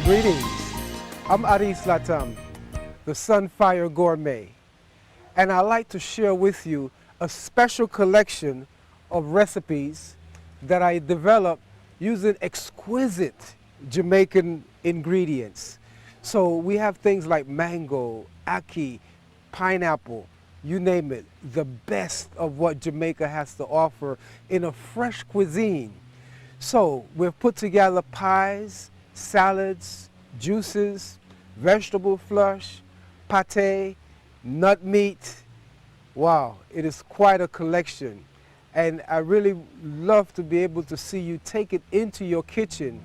Greetings. I'm Aris Latam, the Sunfire Gourmet, and I'd like to share with you a special collection of recipes that I developed using exquisite Jamaican ingredients. So we have things like mango, ackee, pineapple, you name it, the best of what Jamaica has to offer in a fresh cuisine. So we've put together pies, salads, juices, vegetable flush, pate, nut meat. Wow, it is quite a collection. And I really love to be able to see you take it into your kitchen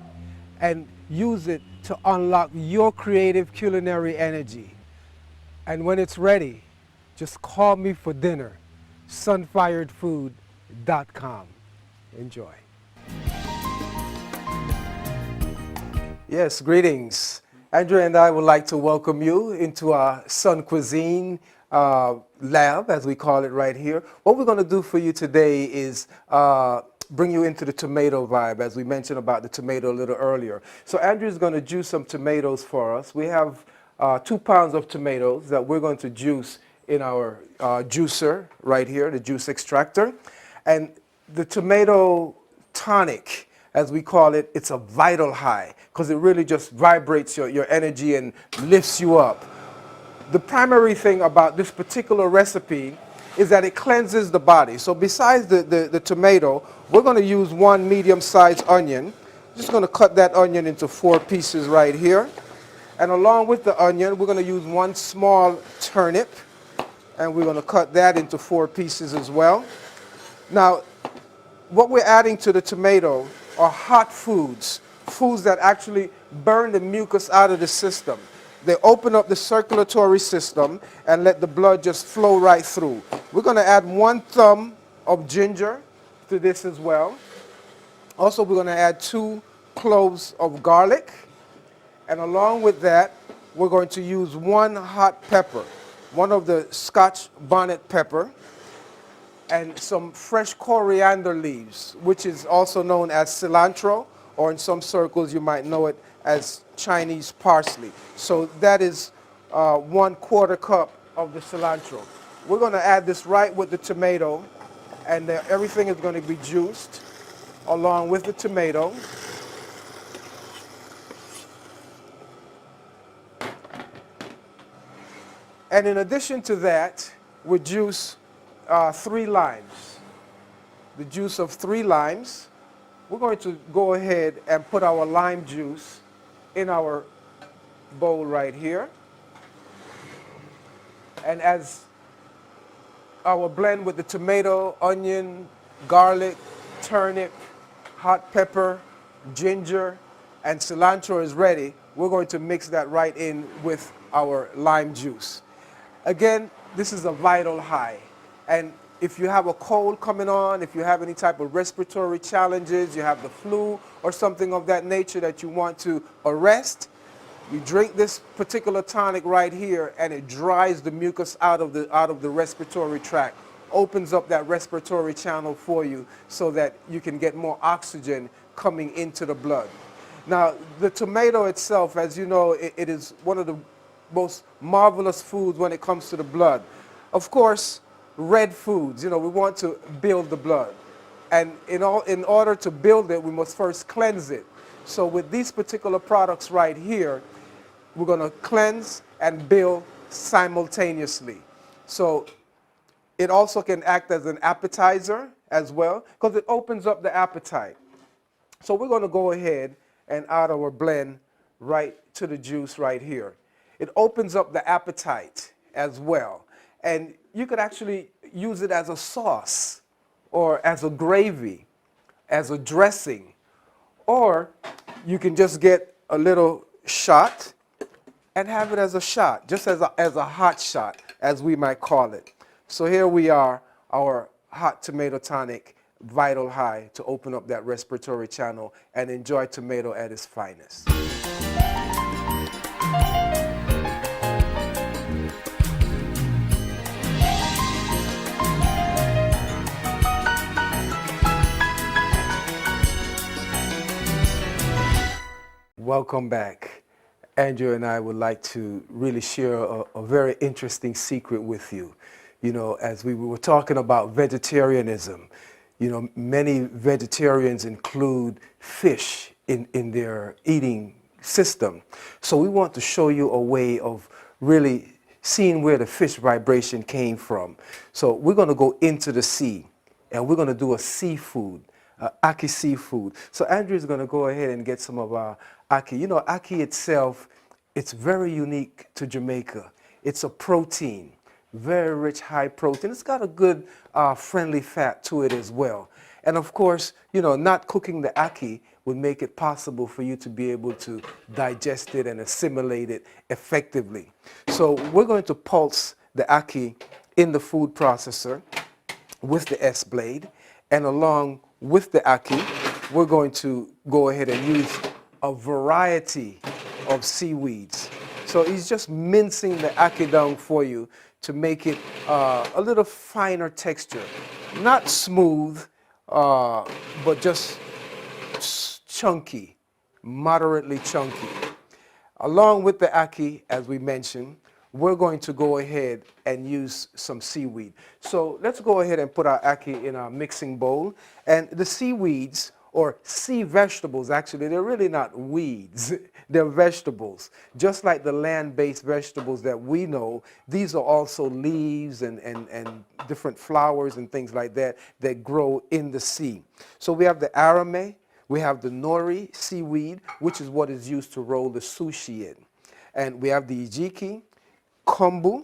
and use it to unlock your creative culinary energy. And when it's ready, just call me for dinner. Sunfiredfood.com. Enjoy. Yes, greetings. Andrea and I would like to welcome you into our Sun Cuisine lab, as we call it right here. What we're going to do for you today is bring you into the tomato vibe, as we mentioned about the tomato a little earlier. So Andrea's going to juice some tomatoes for us. We have 2 pounds of tomatoes that we're going to juice in our juicer right here, the juice extractor. And the tomato tonic, as we call it, it's a vital high because it really just vibrates your energy and lifts you up. The primary thing about this particular recipe is that it cleanses the body. So besides the tomato, we're going to use 1 medium-sized onion. Just going to cut that onion into 4 pieces right here. And along with the onion, we're going to use 1 small turnip. And we're going to cut that into 4 pieces as well. Now, what we're adding to the tomato are hot foods, foods that actually burn the mucus out of the system. They open up the circulatory system and let the blood just flow right through. We're going to add 1 thumb of ginger to this as well. Also, we're going to add 2 cloves of garlic. And along with that, we're going to use 1 hot pepper, one of the Scotch bonnet pepper, and some fresh coriander leaves, which is also known as cilantro, or in some circles you might know it as Chinese parsley. So that is 1/4 cup of the cilantro. We're going to add this right with the tomato, and everything is going to be juiced along with the tomato. And in addition to that, we juice 3 limes, the juice of 3 limes. We're going to go ahead and put our lime juice in our bowl right here. And as our blend with the tomato, onion, garlic, turnip, hot pepper, ginger, and cilantro is ready, we're going to mix that right in with our lime juice. Again, this is a vital high. And if you have a cold coming on, if you have any type of respiratory challenges, you have the flu or something of that nature that you want to arrest, you drink this particular tonic right here and it dries the mucus out of the respiratory tract, opens up that respiratory channel for you so that you can get more oxygen coming into the blood. Now, the tomato itself, as you know, it is one of the most marvelous foods when it comes to the blood. Of course, red foods, we want to build the blood. And in order to build it, we must first cleanse it. So with these particular products right here, we're going to cleanse and build simultaneously. So it also can act as an appetizer as well, because it opens up the appetite. So we're going to go ahead and add our blend right to the juice right here. It opens up the appetite as well. And you could actually use it as a sauce or as a gravy, as a dressing. Or you can just get a little shot and have it as a shot, just as a hot shot, as we might call it. So here we are, our hot tomato tonic, vital high to open up that respiratory channel and enjoy tomato at its finest. Welcome back. Andrew and I would like to really share a very interesting secret with you. You know, as we were talking about vegetarianism, you know, many vegetarians include fish in their eating system. So we want to show you a way of really seeing where the fish vibration came from. So we're going to go into the sea and we're going to do a seafood, ackee seafood. So Andrew is going to go ahead and get some of our ackee. You know, ackee itself, it's very unique to Jamaica. It's a protein, very rich, high protein. It's got a good friendly fat to it as well. And of course, you know, not cooking the ackee would make it possible for you to be able to digest it and assimilate it effectively. So we're going to pulse the ackee in the food processor with the S-blade, and along with the ackee, we're going to go ahead and use a variety of seaweeds. So he's just mincing the ackee down for you to make it a little finer texture. Not smooth, but just chunky, moderately chunky. Along with the ackee, as we mentioned, we're going to go ahead and use some seaweed. So let's go ahead and put our ackee in our mixing bowl. And the seaweeds, or sea vegetables, actually, they're really not weeds. They're vegetables. Just like the land-based vegetables that we know, these are also leaves and different flowers and things like that that grow in the sea. So we have the arame, we have the nori seaweed, which is what is used to roll the sushi in. And we have the ijiki, kombu.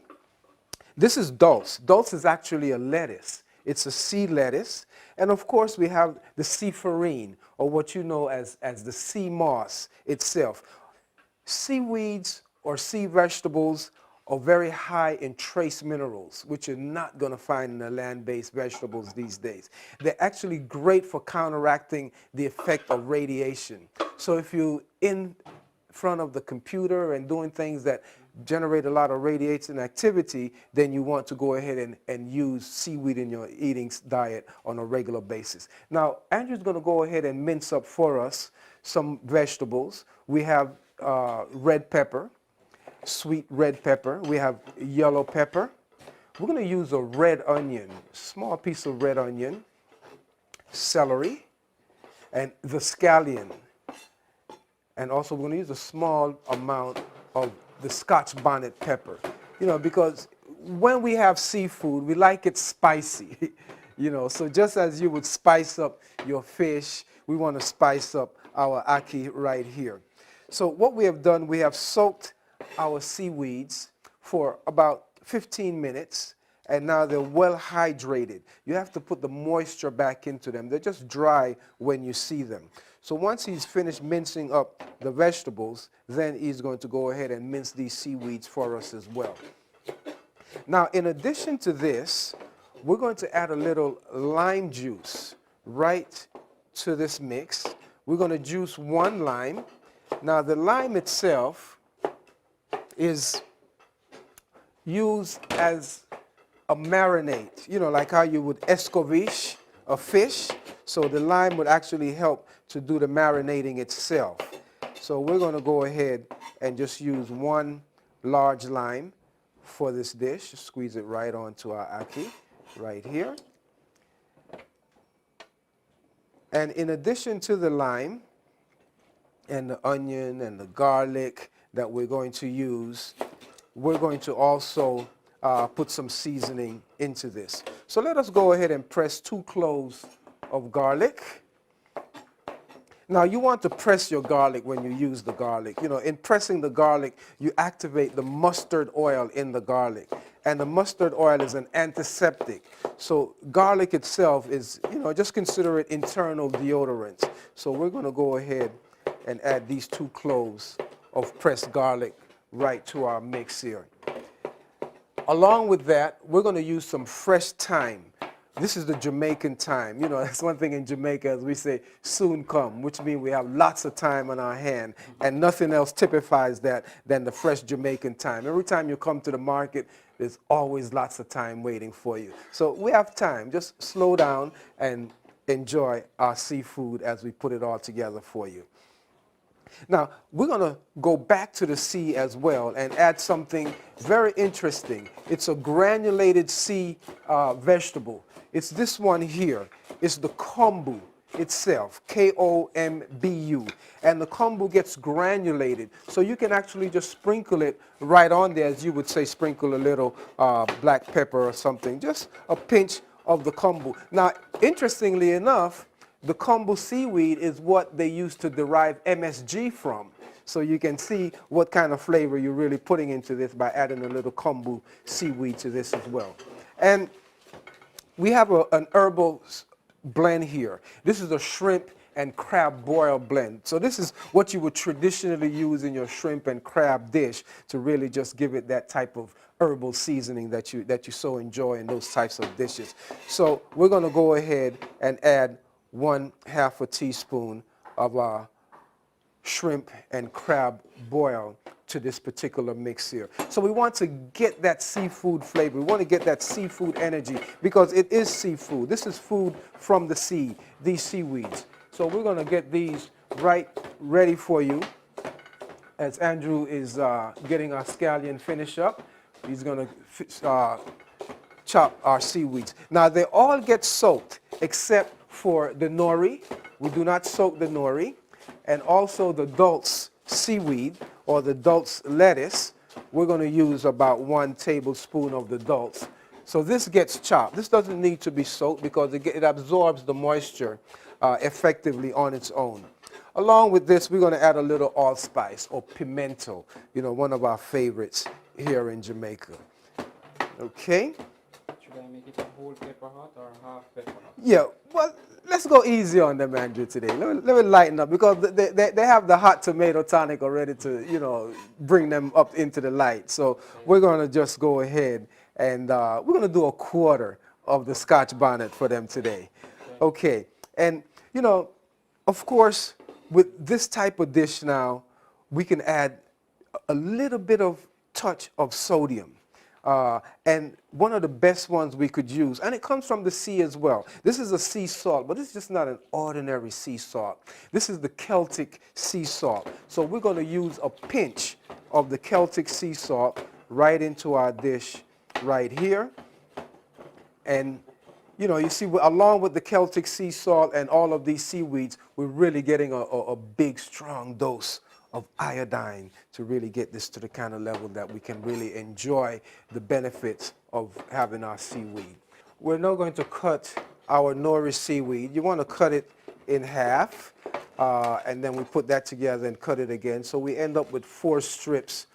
This is dulse. Dulse is actually a lettuce. It's a sea lettuce. And of course, we have the sea farine, or what you know as the sea moss itself. Seaweeds or sea vegetables are very high in trace minerals, which you're not going to find in the land-based vegetables these days. They're actually great for counteracting the effect of radiation. So if you're in front of the computer and doing things that generate a lot of radiation activity, then you want to go ahead and use seaweed in your eating diet on a regular basis. Now, Andrew's going to go ahead and mince up for us some vegetables. We have red pepper, sweet red pepper. We have yellow pepper. We're going to use a red onion, small piece of red onion, celery, and the scallion. And also we're going to use a small amount of the Scotch bonnet pepper. You know, because when we have seafood, we like it spicy. You know, so just as you would spice up your fish, we want to spice up our ackee right here. So what we have done, we have soaked our seaweeds for about 15 minutes, and now they're well hydrated. You have to put the moisture back into them. They're just dry when you see them. So once he's finished mincing up the vegetables, then he's going to go ahead and mince these seaweeds for us as well. Now, in addition to this, we're going to add a little lime juice right to this mix. We're going to juice one lime. Now, the lime itself is used as a marinade, you know, like how you would escovitch a fish. So the lime would actually help to do the marinating itself. So we're going to go ahead and just use one large lime for this dish. Just squeeze it right onto our ackee right here. And in addition to the lime and the onion and the garlic that we're going to use, we're going to also put some seasoning into this. So let us go ahead and press 2 cloves of garlic. Now, you want to press your garlic when you use the garlic. You know, in pressing the garlic, you activate the mustard oil in the garlic. And the mustard oil is an antiseptic. So garlic itself is, you know, just consider it internal deodorant. So we're going to go ahead and add these 2 cloves of pressed garlic right to our mix here. Along with that, we're going to use some fresh thyme. This is the Jamaican thyme. You know, that's one thing in Jamaica, as we say, soon come, which means we have lots of time on our hand, and nothing else typifies that than the fresh Jamaican thyme. Every time you come to the market, there's always lots of time waiting for you. So we have time. Just slow down and enjoy our seafood as we put it all together for you. Now, we're going to go back to the sea as well and add something very interesting. It's a granulated sea vegetable. It's this one here. It's the kombu itself, Kombu. And the kombu gets granulated. So you can actually just sprinkle it right on there, as you would say, sprinkle a little black pepper or something. Just a pinch of the kombu. Now, interestingly enough, the kombu seaweed is what they use to derive MSG from. So you can see what kind of flavor you're really putting into this by adding a little kombu seaweed to this as well. And we have an herbal blend here. This is a shrimp and crab boil blend. So this is what you would traditionally use in your shrimp and crab dish to really just give it that type of herbal seasoning that you so enjoy in those types of dishes. So we're going to go ahead and add 1/2 a teaspoon of shrimp and crab boil to this particular mix here. So we want to get that seafood flavor. We want to get that seafood energy because it is seafood. This is food from the sea, these seaweeds. So we're going to get these right ready for you as Andrew is getting our scallion finished up. He's going to chop our seaweeds. Now they all get soaked except for the nori. We do not soak the nori. And also the Dulce seaweed or the Dulce lettuce. We're going to use about 1 tablespoon of the Dulce. So this gets chopped. This doesn't need to be soaked because it absorbs the moisture effectively on its own. Along with this, we're going to add a little allspice or pimento, you know, one of our favorites here in Jamaica. Okay. Should I make it a whole pepper hot or half pepper hot? Yeah, well, let's go easy on them, Andrew, today. Let me lighten up because they have the hot tomato tonic already to, you know, bring them up into the light. So we're going to just go ahead and we're going to do a quarter of the Scotch bonnet for them today. Okay. And, you know, of course, with this type of dish now, we can add a little bit of touch of sodium. And one of the best ones we could use, and it comes from the sea as well. This is a sea salt, but this is just not an ordinary sea salt. This is the Celtic sea salt. So we're going to use a pinch of the Celtic sea salt right into our dish right here. And, you know, you see, along with the Celtic sea salt and all of these seaweeds, we're really getting a big, strong dose of iodine to really get this to the kind of level that we can really enjoy the benefits of having our seaweed. We're now going to cut our nori seaweed. You want to cut it in half, and then we put that together and cut it again. So we end up with 4 strips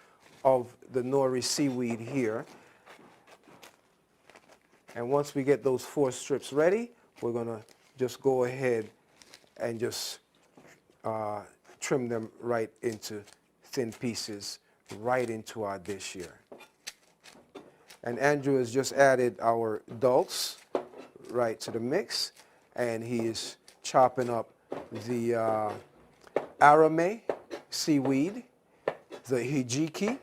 of the nori seaweed here. And once we get those 4 strips ready, we're going to just go ahead and just trim them right into thin pieces, right into our dish here. And Andrew has just added our Dulce right to the mix, and he is chopping up the arame seaweed, the hijiki.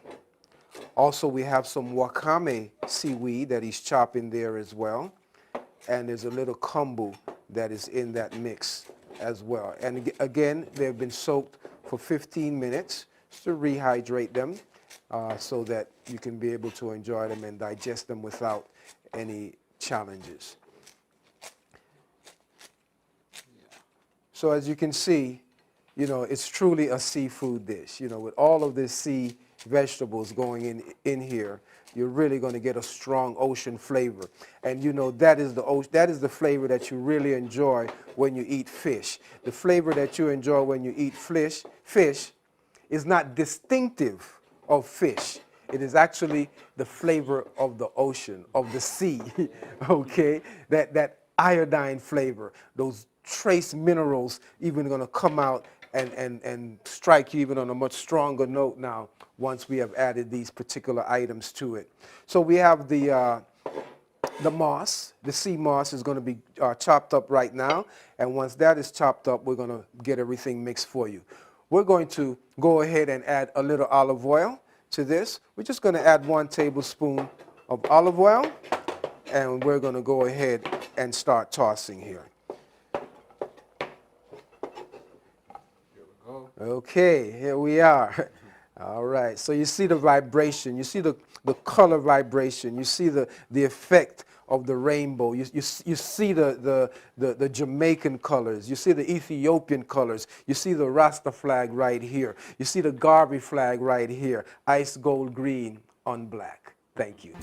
Also, we have some wakame seaweed that he's chopping there as well. And there's a little kombu that is in that mix as well. And again, they've been soaked for 15 minutes to rehydrate them so that you can be able to enjoy them and digest them without any challenges. So as you can see, you know, it's truly a seafood dish. You know, with all of this sea vegetables going in here, you're really going to get a strong ocean flavor. And you know, that is the flavor that you really enjoy when you eat fish. The flavor that you enjoy when you eat fish is not distinctive of fish. It is actually the flavor of the ocean, of the sea, okay? That iodine flavor, those trace minerals even going to come out and strike you even on a much stronger note now once we have added these particular items to it. So we have the moss. The sea moss is going to be chopped up right now, and once that is chopped up, we're going to get everything mixed for you. We're going to go ahead and add a little olive oil to this. We're just going to add 1 tablespoon of olive oil, and we're going to go ahead and start tossing here. Okay, here we are. All right, so you see the vibration, you see the color vibration, you see the effect of the rainbow, you see the Jamaican colors, you see the Ethiopian colors, you see the Rasta flag right here, you see the Garvey flag right here, ice gold green on black. Thank you.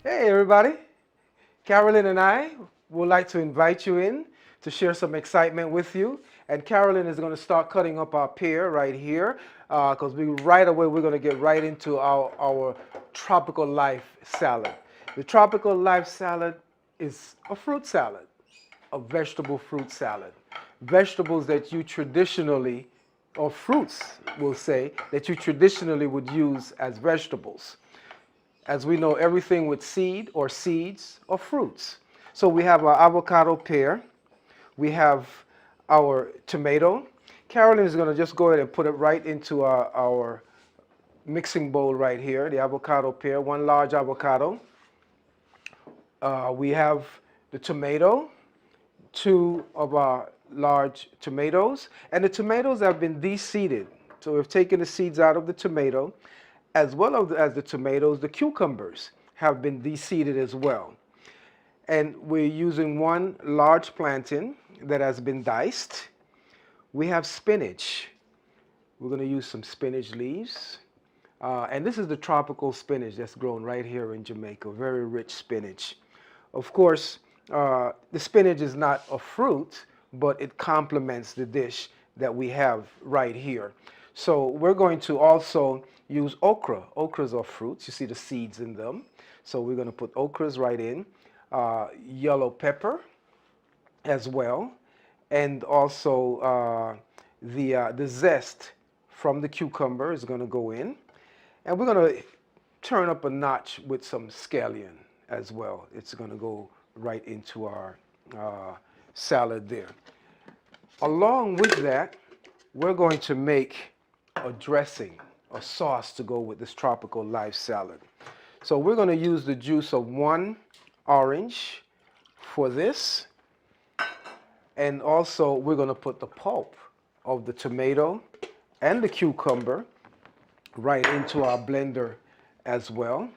Hey everybody, Carolyn and I would like to invite you in to share some excitement with you. And Carolyn is going to start cutting up our pear right here because right away we're going to get right into our tropical life salad. The tropical life salad is a fruit salad, a vegetable fruit salad. Vegetables that you traditionally, or fruits, we'll say, that you traditionally would use as vegetables. As we know, everything with seed or seeds or fruits. So we have our avocado pear. We have our tomato. Carolyn is going to just go ahead and put it right into our mixing bowl right here, the avocado pear, one large avocado. We have the tomato, two of our large tomatoes, and the tomatoes have been de-seeded. So we've taken the seeds out of the tomato, as well as the tomatoes. The cucumbers have been de-seeded as well. And we're using one large plantain that has been diced. We have spinach. We're going to use some spinach leaves. And this is the tropical spinach that's grown right here in Jamaica, very rich spinach. Of course, the spinach is not a fruit, but it complements the dish that we have right here. So we're going to also use okra. Okras are fruits. You see the seeds in them. So we're going to put okras right in. Yellow pepper as well. And also the zest from the cucumber is going to go in. And we're going to turn up a notch with some scallion as well. It's going to go right into our salad there. Along with that, we're going to make a dressing, a sauce to go with this tropical life salad. So we're going to use the juice of one orange for this. And also we're going to put the pulp of the tomato and the cucumber right into our blender as well.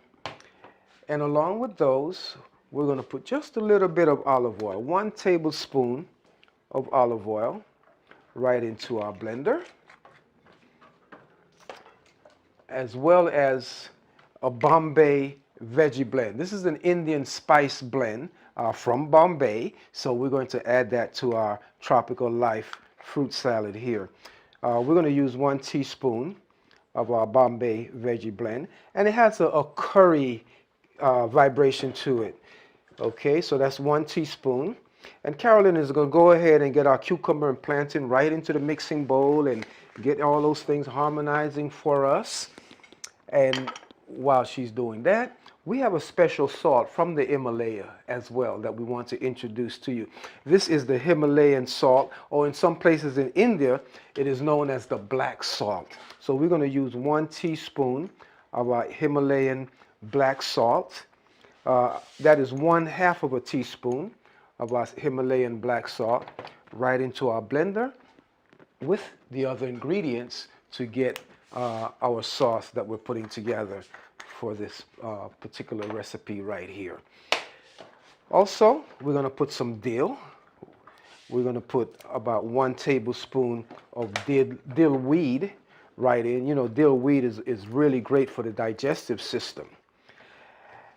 And along with those, we're going to put just a little bit of olive oil, 1 tablespoon of olive oil right into our blender, as well as a Bombay veggie blend. This is an Indian spice blend from Bombay, so we're going to add that to our tropical life fruit salad here. We're going to use 1 teaspoon of our Bombay veggie blend, and it has a curry vibration to it. Okay, so that's 1 teaspoon. And Carolyn is going to go ahead and get our cucumber and plantain right into the mixing bowl and get all those things harmonizing for us. And while she's doing that, we have a special salt from the Himalaya as well that we want to introduce to you. This is the Himalayan salt, or in some places in India, it is known as the black salt. So we're going to use 1 teaspoon of our Himalayan black salt. That is 1/2 of a teaspoon of our Himalayan black salt right into our blender with the other ingredients to get our sauce that we're putting together for this particular recipe right here. Also, we're going to put some dill. We're going to put about 1 tablespoon of dill weed right in. You know, dill weed is really great for the digestive system.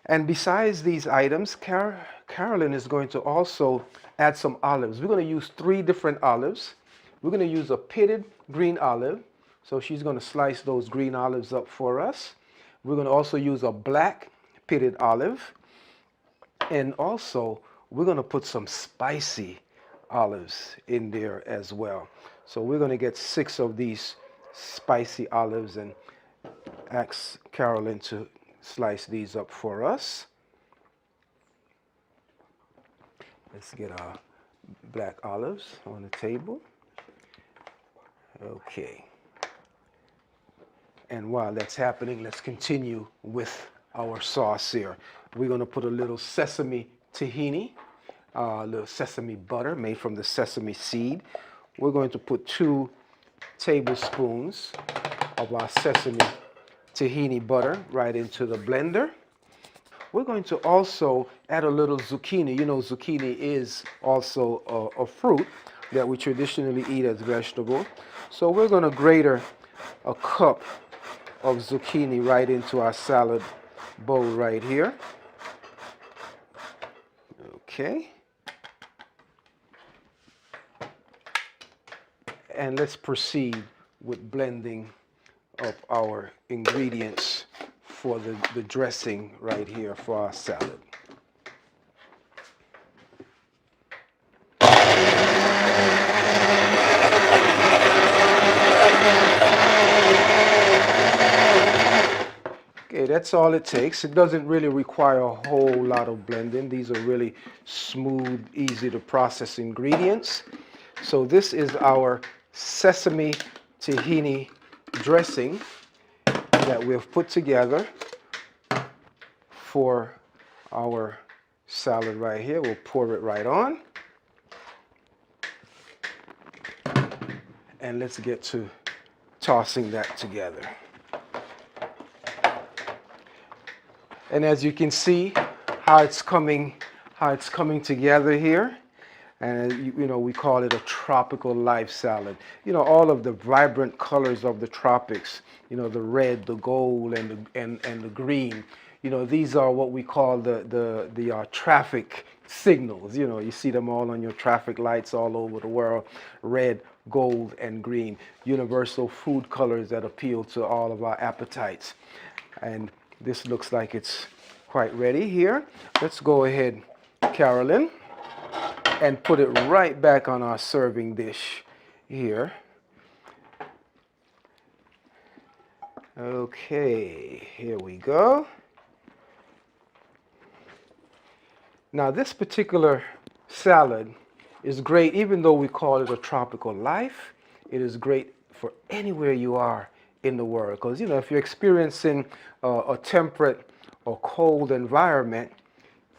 And besides these items, Carolyn is going to also add some olives. We're going to use 3 different olives. We're going to use a pitted green olive. So she's going to slice those green olives up for us. We're going to also use a black pitted olive. And also, we're going to put some spicy olives in there as well. So we're going to get 6 of these spicy olives and ask Carolyn to slice these up for us. Let's get our black olives on the table. Okay. And while that's happening, let's continue with our sauce here. We're going to put a little sesame tahini, a little sesame butter made from the sesame seed. We're going to put 2 tablespoons of our sesame tahini butter right into the blender. We're going to also add a little zucchini. You know, zucchini is also a fruit that we traditionally eat as vegetable. So we're going to grate a cup of zucchini right into our salad bowl right here. Okay. And let's proceed with blending up our ingredients for the dressing right here for our salad. Okay, that's all it takes. It doesn't really require a whole lot of blending. These are really smooth, easy to process ingredients. So this is our sesame tahini dressing that we've put together for our salad right here. We'll pour it right on. And let's get to tossing that together. And as you can see how it's coming together here. And you know, we call it a tropical life salad. You know, all of the vibrant colors of the tropics, you know, the red, the gold, and the green. You know, these are what we call the traffic signals. You know, you see them all on your traffic lights all over the world. Red, gold, and green. Universal food colors that appeal to all of our appetites. And this looks like it's quite ready here. Let's go ahead, Carolyn, and put it right back on our serving dish here. Okay, here we go. Now this particular salad is great, even though we call it a tropical life, it is great for anywhere you are in the world. Because, you know, if you're experiencing a temperate or cold environment,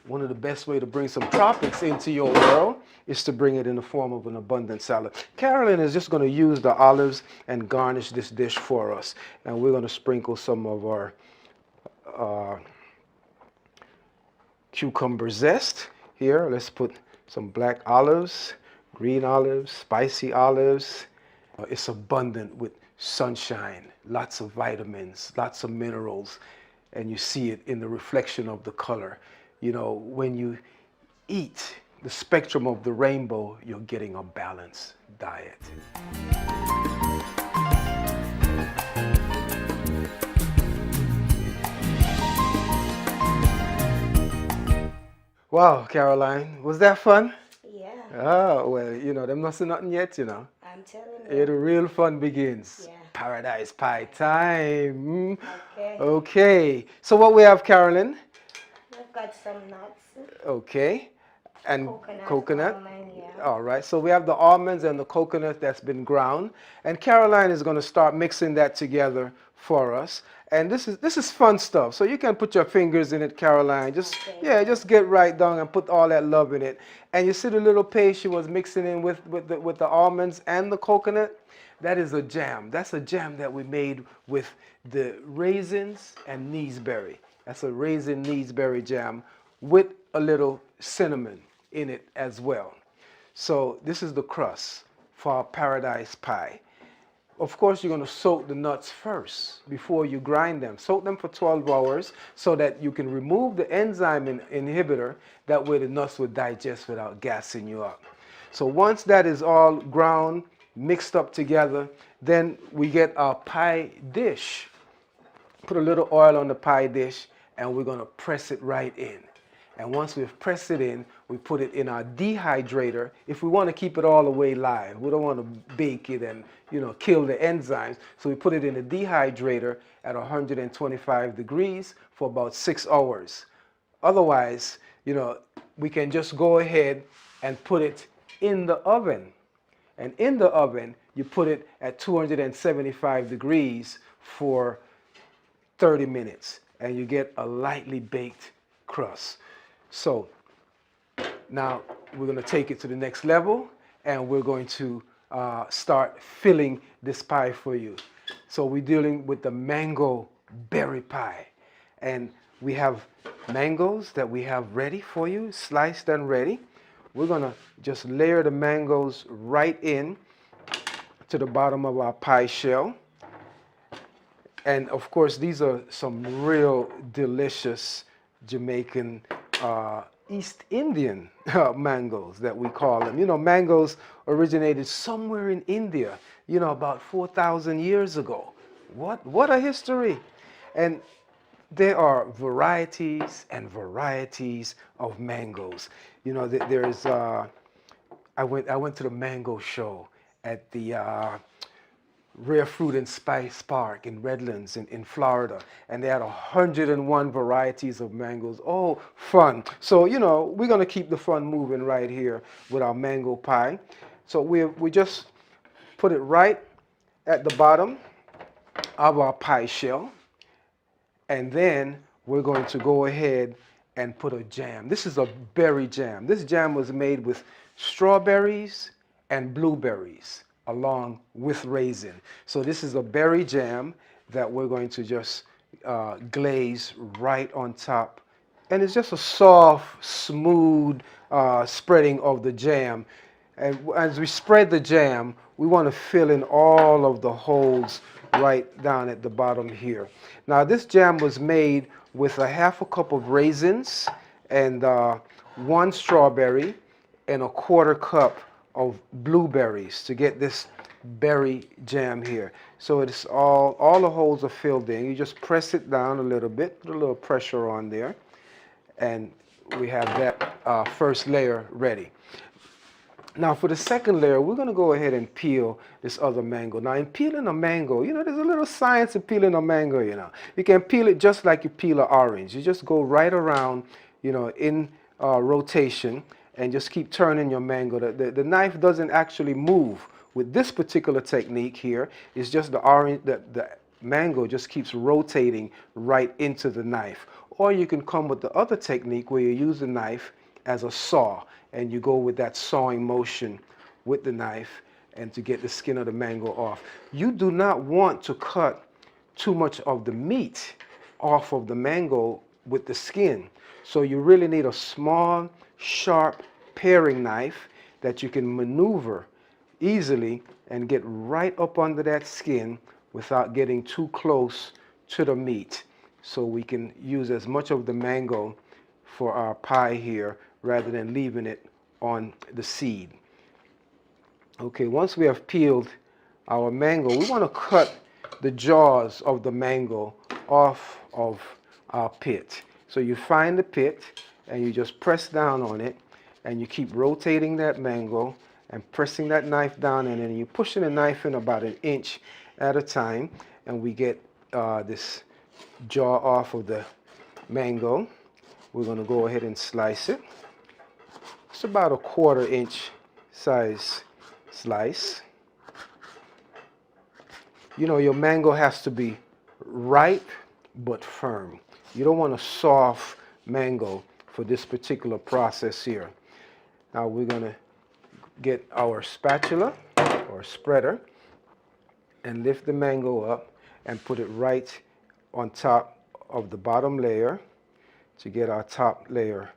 one of the best way to bring some tropics into your world is to bring it in the form of an abundant salad. Carolyn is just going to use the olives and garnish this dish for us. And we're going to sprinkle some of our cucumber zest here. Let's put some black olives, green olives, spicy olives. It's abundant with sunshine, lots of vitamins, lots of minerals, and you see it in the reflection of the color. You know, when you eat the spectrum of the rainbow, you're getting a balanced diet. Wow, Caroline, was that fun? Yeah, Oh, well, you know, them not say nothing yet, you know. I'm telling Here the you. real fun begins. Yeah. Paradise pie time. Okay. Okay, so what we have, Carolyn? I've got some nuts, Okay, and coconut. almond, yeah. All right, so we have the almonds and the coconut that's been ground, and Caroline is going to start mixing that together for us. And this is fun stuff. So you can put your fingers in it, Caroline. Just Okay. yeah, just get right down and put all that love in it. And you see the little paste she was mixing in with the almonds and the coconut. That is a jam. That's a jam that we made with the raisins and Neesberry. That's a raisin Neesberry jam with a little cinnamon in it as well. So this is the crust for our paradise pie. Of course, you're going to soak the nuts first before you grind them. Soak them for 12 hours so that you can remove the enzyme inhibitor. That way the nuts will digest without gassing you up. So once that is all ground, mixed up together, then we get our pie dish. Put a little oil on the pie dish and we're going to press it right in. And once we've pressed it in, we put it in our dehydrator if we want to keep it all the way live. We don't want to bake it and, you know, kill the enzymes. So we put it in a dehydrator at 125 degrees for about 6 hours. Otherwise, you know, we can just go ahead and put it in the oven. And in the oven, you put it at 275 degrees for 30 minutes, and you get a lightly baked crust. So now we're going to take it to the next level, and we're going to start filling this pie for you. So we're dealing with the mango berry pie, and we have mangoes that we have ready for you, sliced and ready. We're going to just layer the mangoes right in to the bottom of our pie shell. And of course, these are some real delicious Jamaican East Indian mangoes that we call them. You know, mangoes originated somewhere in India, you know, about 4,000 years ago. What a history. And there are varieties and varieties of mangoes. You know, there's, I went to the mango show at the Rare Fruit and Spice Park in Redlands in Florida, and they had 101 varieties of mangoes. Oh, fun. So, you know, we're going to keep the fun moving right here with our mango pie. So we just put it right at the bottom of our pie shell, and then we're going to go ahead and put a jam. This is a berry jam. This jam was made with strawberries and blueberries along with raisin. So this is a berry jam that we're going to just glaze right on top. And it's just a soft, smooth spreading of the jam. And as we spread the jam, we want to fill in all of the holes right down at the bottom here. Now this jam was made with a half a cup of raisins and 1 strawberry and a 1/4 cup of blueberries to get this berry jam here. So it's all the holes are filled in. You just press it down a little bit, put a little pressure on there, and we have that first layer ready. Now for the second layer, we're going to go ahead and peel this other mango. Now in peeling a mango, you know, there's a little science in peeling a mango, you know. You can peel it just like you peel an orange. You just go right around, you know, in rotation, and just keep turning your mango. The knife doesn't actually move. With this particular technique here, it's just the mango just keeps rotating right into the knife. Or you can come with the other technique where you use the knife as a saw, and you go with that sawing motion with the knife and to get the skin of the mango off. You do not want to cut too much of the meat off of the mango with the skin. So you really need a small, sharp paring knife that you can maneuver easily and get right up under that skin without getting too close to the meat. So we can use as much of the mango for our pie here rather than leaving it on the seed. Okay, once we have peeled our mango, we want to cut the jaws of the mango off of our pit. So you find the pit and you just press down on it, and you keep rotating that mango and pressing that knife down, and then you're pushing the knife in about 1 inch at a time, and we get this jaw off of the mango. We're going to go ahead and slice it. It's about a 1/4 inch size slice. You know, your mango has to be ripe but firm. You don't want a soft mango for this particular process here. Now we're going to get our spatula or spreader and lift the mango up and put it right on top of the bottom layer to get our top layer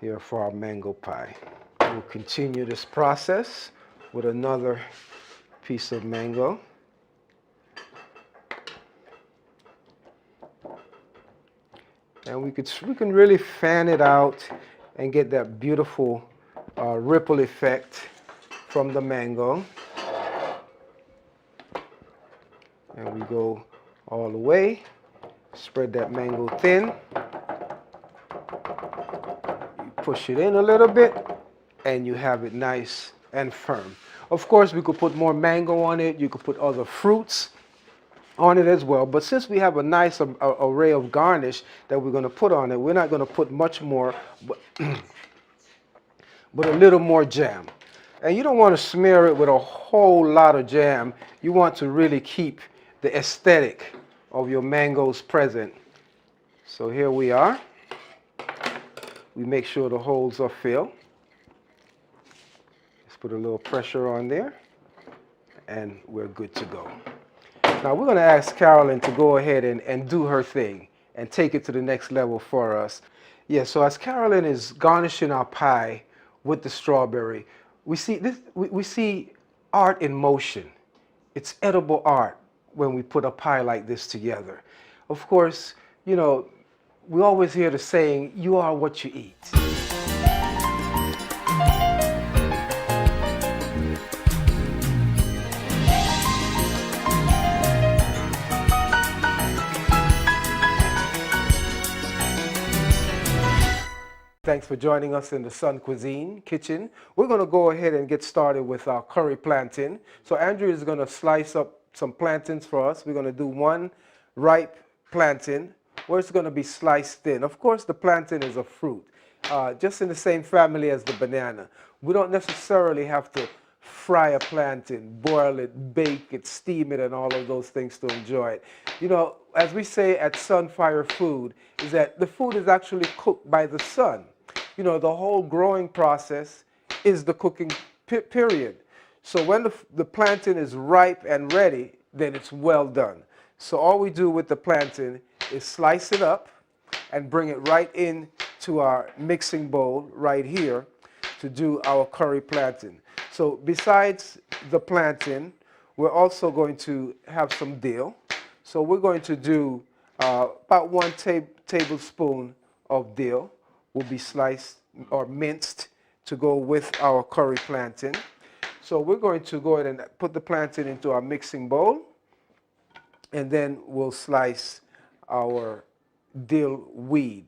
here for our mango pie. We'll continue this process with another piece of mango. And we can really fan it out and get that beautiful ripple effect from the mango. And we go all the way, spread that mango thin. You push it in a little bit and you have it nice and firm. Of course, we could put more mango on it. You could put other fruits on it as well. But since we have a nice array of garnish that we're going to put on it, we're not going to put much more, but a little more jam. And you don't want to smear it with a whole lot of jam. You want to really keep the aesthetic of your mangoes present. So here we are. We make sure the holes are filled. Let's put a little pressure on there, and we're good to go. Now we're going to ask Carolyn to go ahead and do her thing and take it to the next level for us. Yeah, so as Carolyn is garnishing our pie with the strawberry, we see art in motion. It's edible art when we put a pie like this together. Of course, you know, we always hear the saying, you are what you eat. Thanks for joining us in the Sun Cuisine kitchen. We're going to go ahead and get started with our curry plantain. So Andrew is going to slice up some plantains for us. We're going to do one ripe plantain where it's going to be sliced thin. Of course, the plantain is a fruit, just in the same family as the banana. We don't necessarily have to fry a plantain, boil it, bake it, steam it, and all of those things to enjoy it. You know, as we say at Sunfire Food, is that the food is actually cooked by the sun. You know, the whole growing process is the cooking period. So when the plantain is ripe and ready, then it's well done. So all we do with the plantain is slice it up and bring it right in to our mixing bowl right here to do our curry plantain. So besides the plantain, we're also going to have some dill. So we're going to do about 1 tablespoon of dill will be sliced or minced to go with our curry plantain. So we're going to go ahead and put the plantain into our mixing bowl, and then we'll slice our dill weed.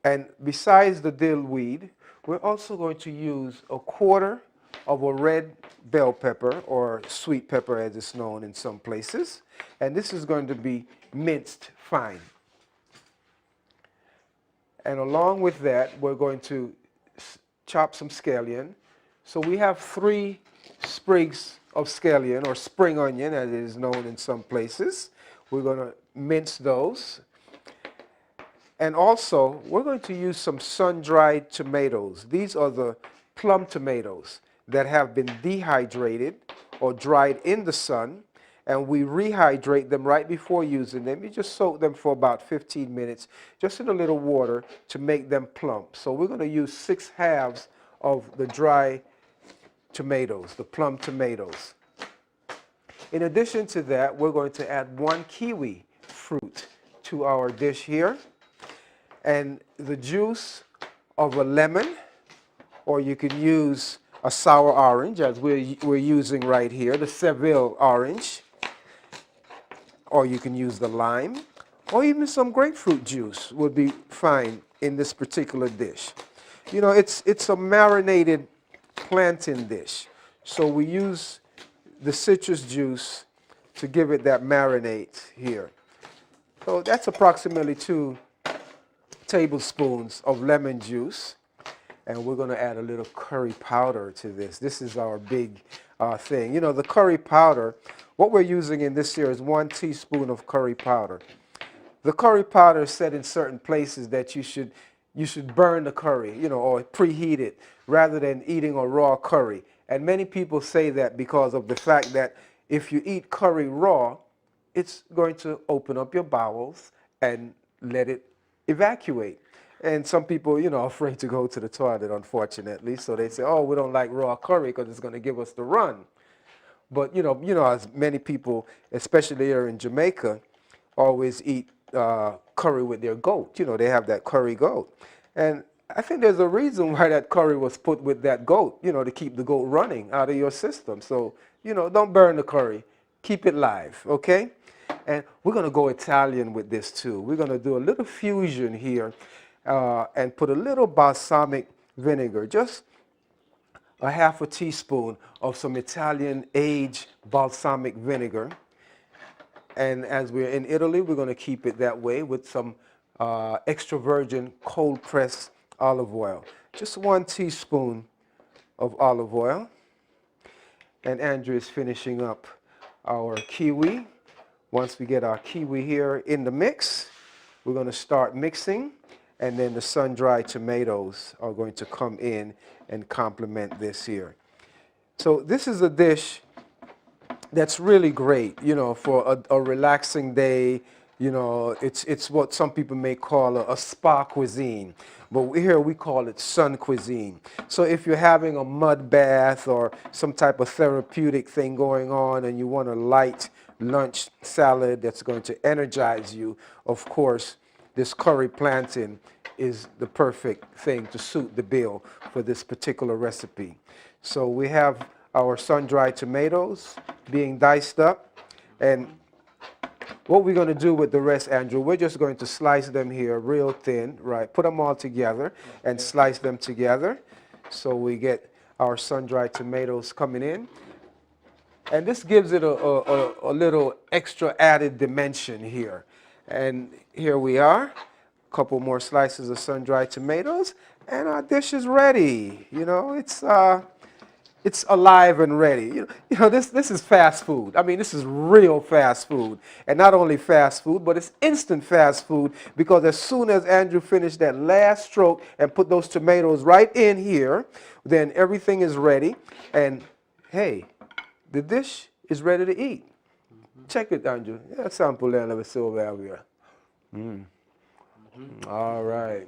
And besides the dill weed, we're also going to use 1/4 of a red bell pepper, or sweet pepper as it's known in some places. And this is going to be minced fine. And along with that, we're going to chop some scallion. So we have 3 sprigs of scallion, or spring onion as it is known in some places. We're going to mince those. And also, we're going to use some sun-dried tomatoes. These are the plum tomatoes that have been dehydrated or dried in the sun, and we rehydrate them right before using them. You just soak them for about 15 minutes, just in a little water to make them plump. So we're going to use 6/2 of the dry tomatoes, the plum tomatoes. In addition to that, we're going to add 1 kiwi fruit to our dish here, and the juice of a lemon, or you can use a sour orange, as we're using right here, the Seville orange, or you can use the lime, or even some grapefruit juice would be fine in this particular dish. You know, it's a marinated plantain dish, so we use the citrus juice to give it that marinade here. So that's approximately 2 tablespoons of lemon juice. And we're going to add a little curry powder to this. This is our big thing. You know, the curry powder, what we're using in this here is 1 teaspoon of curry powder. The curry powder is said in certain places that you should burn the curry, you know, or preheat it rather than eating a raw curry. And many people say that because of the fact that if you eat curry raw, it's going to open up your bowels and let it evacuate. And some people, you know, are afraid to go to the toilet, unfortunately. So they say, oh, we don't like raw curry because it's going to give us the run. But, you know, as many people, especially here in Jamaica, always eat curry with their goat. You know, they have that curry goat. And I think there's a reason why that curry was put with that goat, you know, to keep the goat running out of your system. So, you know, don't burn the curry. Keep it live, okay? And we're going to go Italian with this, too. We're going to do a little fusion here. And put a little balsamic vinegar, just a 1/2 teaspoon of some Italian aged balsamic vinegar. And as we're in Italy, we're going to keep it that way with some extra virgin cold pressed olive oil. Just 1 teaspoon of olive oil. And Andrew is finishing up our kiwi. Once we get our kiwi here in the mix, we're going to start mixing, and then the sun-dried tomatoes are going to come in and complement this here. So this is a dish that's really great, you know, for a relaxing day. You know, it's what some people may call a spa cuisine, but here we call it sun cuisine. So if you're having a mud bath or some type of therapeutic thing going on and you want a light lunch salad that's going to energize you, of course, this curry plantain is the perfect thing to suit the bill for this particular recipe. So we have our sun-dried tomatoes being diced up, and what we're going to do with the rest, Andrew, we're just going to slice them here real thin, right? Put them all together and slice them together so we get our sun-dried tomatoes coming in. And this gives it a little extra added dimension here. And here we are, a couple more slices of sun-dried tomatoes, and our dish is ready. You know, it's alive and ready. You know, this is fast food. I mean, this is real fast food. And not only fast food, but it's instant fast food, because as soon as Andrew finished that last stroke and put those tomatoes right in here, then everything is ready. And hey, the dish is ready to eat. Check it, Andrew. Yeah, sample there, let me see over here. All right.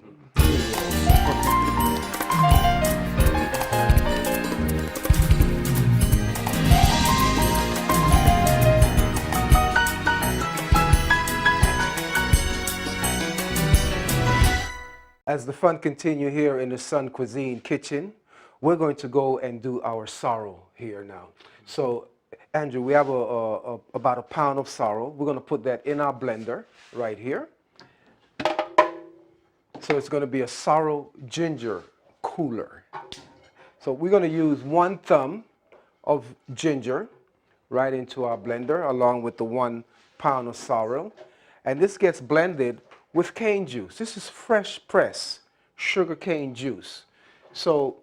As the fun continue here in the Sun Cuisine kitchen, we're going to go and do our sorrel here now. So, Andrew, we have about a pound of sorrel. We're going to put that in our blender right here. So it's going to be a sorrel ginger cooler. So we're going to use 1 thumb of ginger right into our blender along with the 1 pound of sorrel. And this gets blended with cane juice. This is fresh pressed sugar cane juice. So,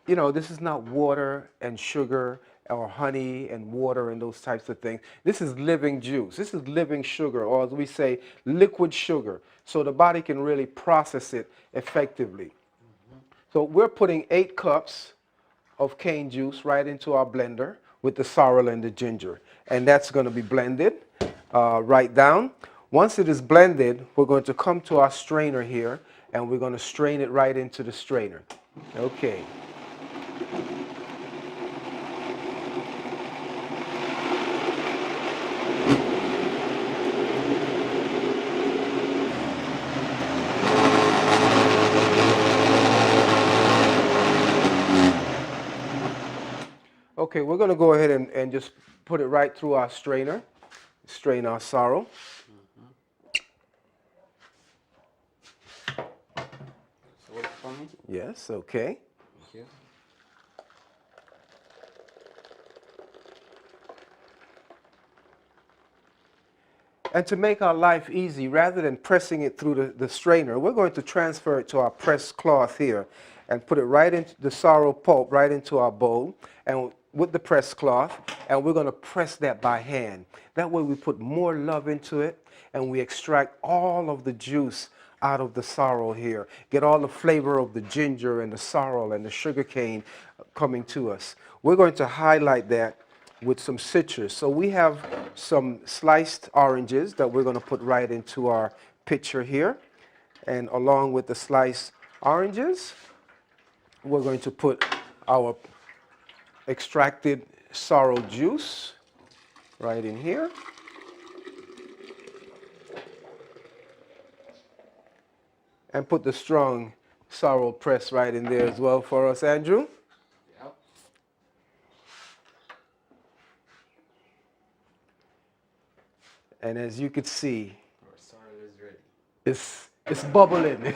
you know, this is not water and sugar or honey and water and those types of things. This is living juice. This is living sugar, or as we say, liquid sugar. So the body can really process it effectively. So we're putting 8 cups of cane juice right into our blender with the sorrel and the ginger. And that's going to be blended right down. Once it is blended, we're going to come to our strainer here, and we're going to strain it right into the strainer. Okay. Okay, we're going to go ahead and just put it right through our strainer, strain our sorrel. Yes, okay. Thank you. And to make our life easy, rather than pressing it through the strainer, we're going to transfer it to our press cloth here and put it right into the sorrel pulp right into our bowl and with the press cloth, and we're going to press that by hand. That way we put more love into it and we extract all of the juice out of the sorrel here. Get all the flavor of the ginger and the sorrel and the sugar cane coming to us. We're going to highlight that with some citrus. So we have some sliced oranges that we're going to put right into our pitcher here. And along with the sliced oranges, we're going to put our extracted sorrel juice right in here. And put the strong sorrel press right in there as well for us, Andrew. Yep. And as you can see, Our sorrel is ready. it's bubbling.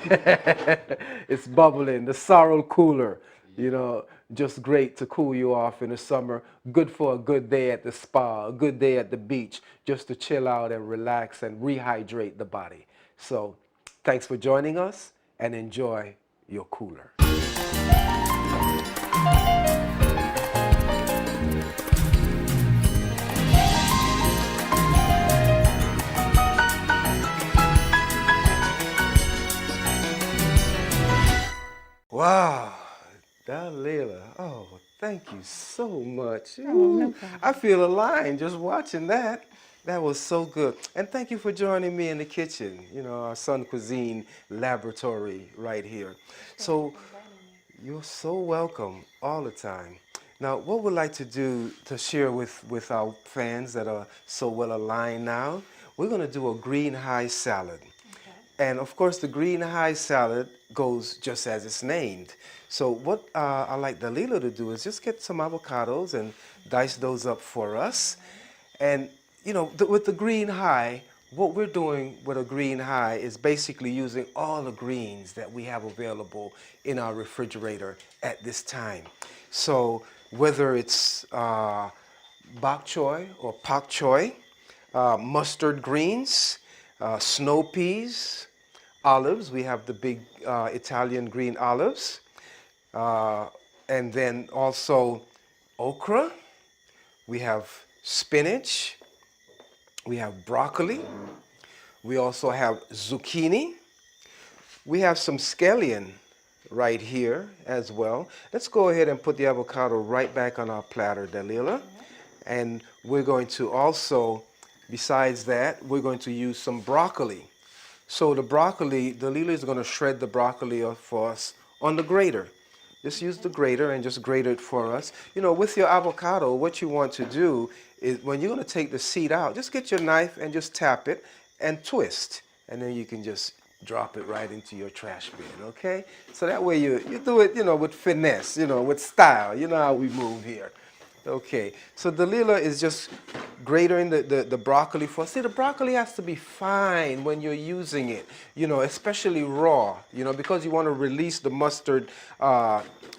It's bubbling. The sorrel cooler, you know, just great to cool you off in the summer. Good for a good day at the spa, a good day at the beach, just to chill out and relax and rehydrate the body. So thanks for joining us and enjoy your cooler. Wow, Dalila, oh, thank you so much. Oh, no Ooh, problem. I feel aligned just watching that. That was so good. And thank you for joining me in the kitchen, our Sun Cuisine laboratory right here. So you're so welcome all the time. Now, what we'd like to do to share with our fans that are so well aligned now, we're going to do a green high salad. And of course, the green high salad goes just as it's named. So what I like Dalila to do is just get some avocados and dice those up for us. And with the green high, what we're doing with a green high is basically using all the greens that we have available in our refrigerator at this time. So whether it's bok choy or pak choy, mustard greens, snow peas, olives. We have the big Italian green olives. And then also okra. We have spinach. We have broccoli. We also have zucchini. We have some scallion right here as well. Let's go ahead and put the avocado right back on our platter, Dalila. And we're going to also, besides that, we're going to use some broccoli. So the broccoli, Dalila is going to shred the broccoli for us on the grater. Just use the grater and just grate it for us. With your avocado, what you want to do is when you're going to take the seed out, just get your knife and just tap it and twist. And then you can just drop it right into your trash bin, okay? So that way you do it, with finesse, with style. You know how we move here. Okay, so Dalila is just grating the broccoli for us. See, the broccoli has to be fine when you're using it, especially raw, because you want to release the mustard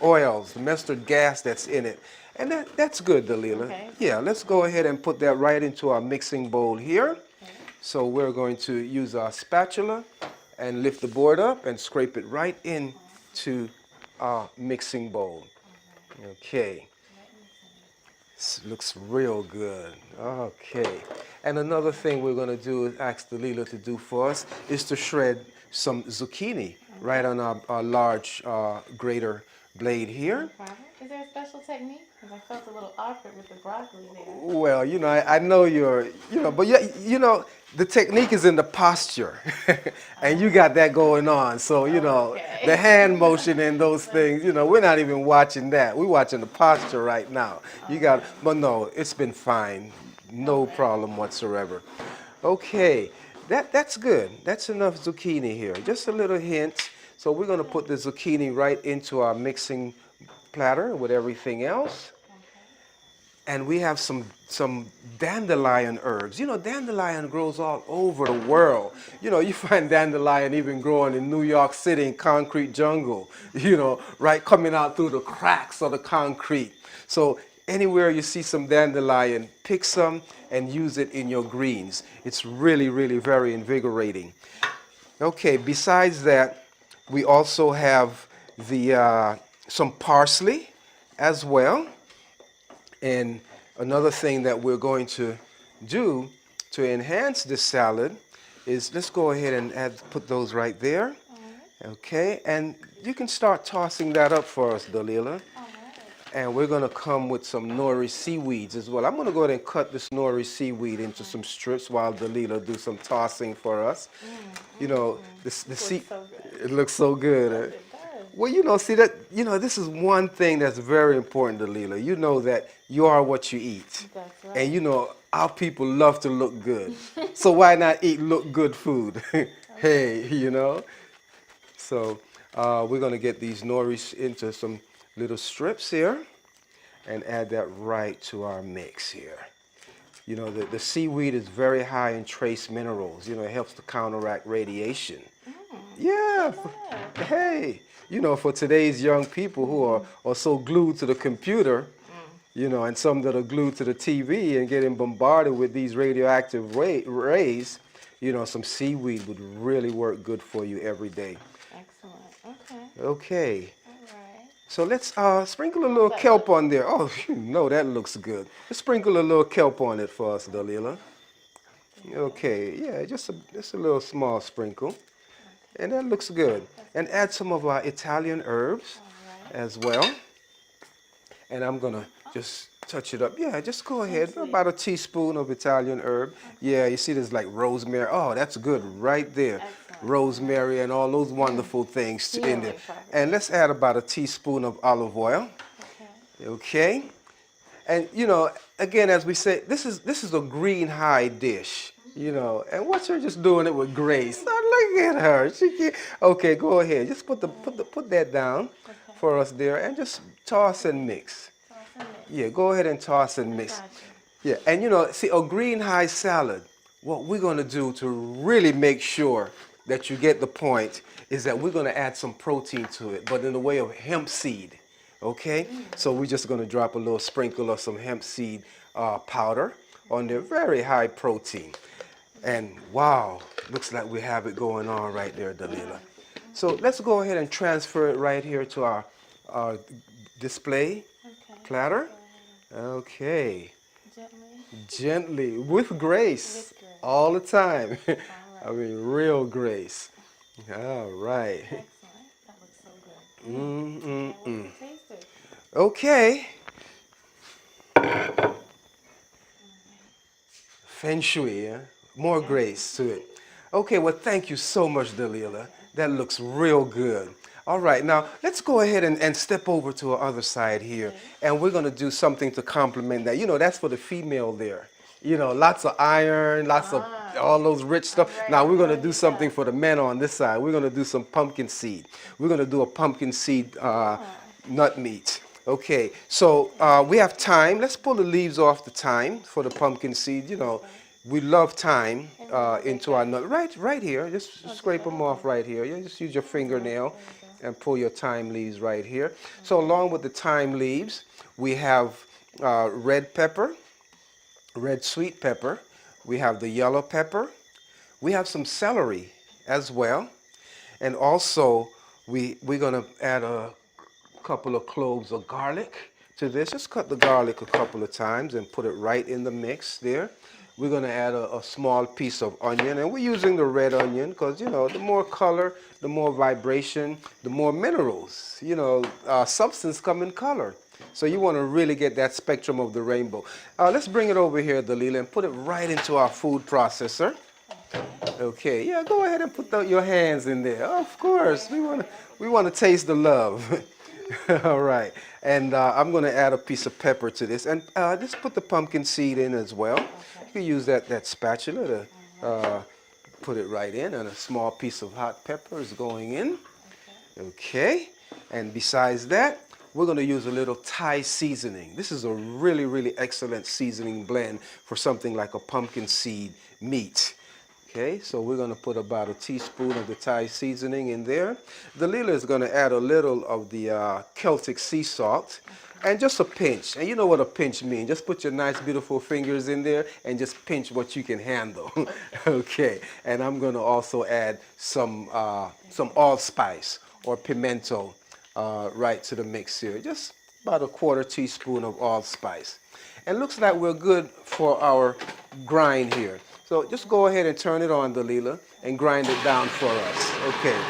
oils, the mustard gas that's in it. And that's good, Dalila. Okay. Yeah, let's go ahead and put that right into our mixing bowl here. Okay. So we're going to use our spatula and lift the board up and scrape it right into our mixing bowl. Okay. This looks real good. Okay. And another thing we're going to do is ask Dalila to do for us is to shred some zucchini right on our large grater blade here. Is there a special technique? Because I felt a little awkward with the broccoli there. Well, I know you're, but the technique is in the posture. And you got that going on. So, Okay. the hand motion and those things, we're not even watching that. We're watching the posture right now. But no, it's been fine. No problem whatsoever. Okay, that's good. That's enough zucchini here. Just a little hint. So we're going to put the zucchini right into our mixing platter with everything else. And we have some dandelion herbs. Dandelion grows all over the world. You find dandelion even growing in New York City in concrete jungle, right coming out through the cracks of the concrete. So anywhere you see some dandelion, pick some and use it in your greens. It's really, really very invigorating. Okay, besides that, we also have some parsley as well. And another thing that we're going to do to enhance this salad is let's go ahead and put those right there. Okay, and you can start tossing that up for us, Dalila. And we're going to come with some nori seaweeds as well. I'm going to go ahead and cut this nori seaweed into some strips while Dalila do some tossing for us. It looks so good. Well, see that, this is one thing that's very important, Dalila. You know that you are what you eat. That's right. And our people love to look good. So why not eat look good food? Hey, So we're going to get these nori into some little strips here and add that right to our mix here. The seaweed is very high in trace minerals. It helps to counteract radiation. Yeah. Hey, for today's young people who are so glued to the computer, and some that are glued to the TV and getting bombarded with these radioactive rays, some seaweed would really work good for you every day. Excellent. Okay. Okay. All right. So let's sprinkle a little that kelp on there. Oh, you know that looks good. Let's sprinkle a little kelp on it for us, Dalila. Okay, yeah, just a little small sprinkle. And that looks good. And add some of our Italian herbs All right. as well. And I'm gonna just touch it up. Yeah, just go ahead. sweet. About a teaspoon of Italian herb. Yeah, you see there's like rosemary. Oh, that's good right there. Excellent. Rosemary and all those wonderful things in there. Healing properties. And let's add about a teaspoon of olive oil. Okay. Okay. And you know, again, as we say, this is a green high dish. You know, and watch her just doing it with grace. Oh, look at her. She can, okay, go ahead. Just put that down for us there, and just toss and mix. Toss and mix. Yeah, go ahead and toss and mix. Gotcha. Yeah, and you know, see, a green high salad, what we're gonna do to really make sure that you get the point is that we're gonna add some protein to it, but in the way of hemp seed, okay? So we're just gonna drop a little sprinkle of some hemp seed powder on there, very high protein. And wow, looks like we have it going on right there, Dalila. So let's go ahead and transfer it right here to our display Okay. platter. Okay. Gently. Gently, with grace, With grace. all the time. All I right. mean, real grace. All right. Excellent. That looks so good. Mm-mm-mm. Can't wait to taste it. Okay. Feng Shui, yeah? More grace to it. Okay, well, thank you so much, Dalila. That looks real good. All right, now let's go ahead and step over to our other side here. And we're going to do something to complement that. You know, that's for the female there. You know, lots of iron, lots of all those rich stuff. Right, Now we're going to right, do something for the men on this side. We're going to do some pumpkin seed. We're going to do a pumpkin seed nut meat. Okay, so we have thyme. Let's pull the leaves off the thyme for the pumpkin seed. You know, we love thyme into our nut. Right here. Just scrape them off right here. You just use your fingernail and pull your thyme leaves right here. So along with the thyme leaves, we have red pepper, red sweet pepper. We have the yellow pepper. We have some celery as well. And also, we're going to add a couple of cloves of garlic to this. Just cut the garlic a couple of times and put it right in the mix there. We're going to add a small piece of onion, and we're using the red onion because, you know, the more color, the more vibration, the more minerals. You know, substance come in color. So you want to really get that spectrum of the rainbow. Let's bring it over here, Dalila, and put it right into our food processor. Okay, yeah, go ahead and put your hands in there. Of course, we want to taste the love. All right, and I'm going to add a piece of pepper to this, and just put the pumpkin seed in as well. You can use that spatula to put it right in, and a small piece of hot pepper is going in. Okay, and besides that, we're going to use a little Thai seasoning. This is a really, really excellent seasoning blend for something like a pumpkin seed meat. Okay, so we're going to put about a teaspoon of the Thai seasoning in there. Dalila is going to add a little of the Celtic sea salt and just a pinch. And you know what a pinch means. Just put your nice, beautiful fingers in there and just pinch what you can handle. Okay, and I'm going to also add some allspice or pimento right to the mix here. Just about a quarter teaspoon of allspice. And looks like we're good for our grind here. So just go ahead and turn it on, Dalila, and grind it down for us. Okay.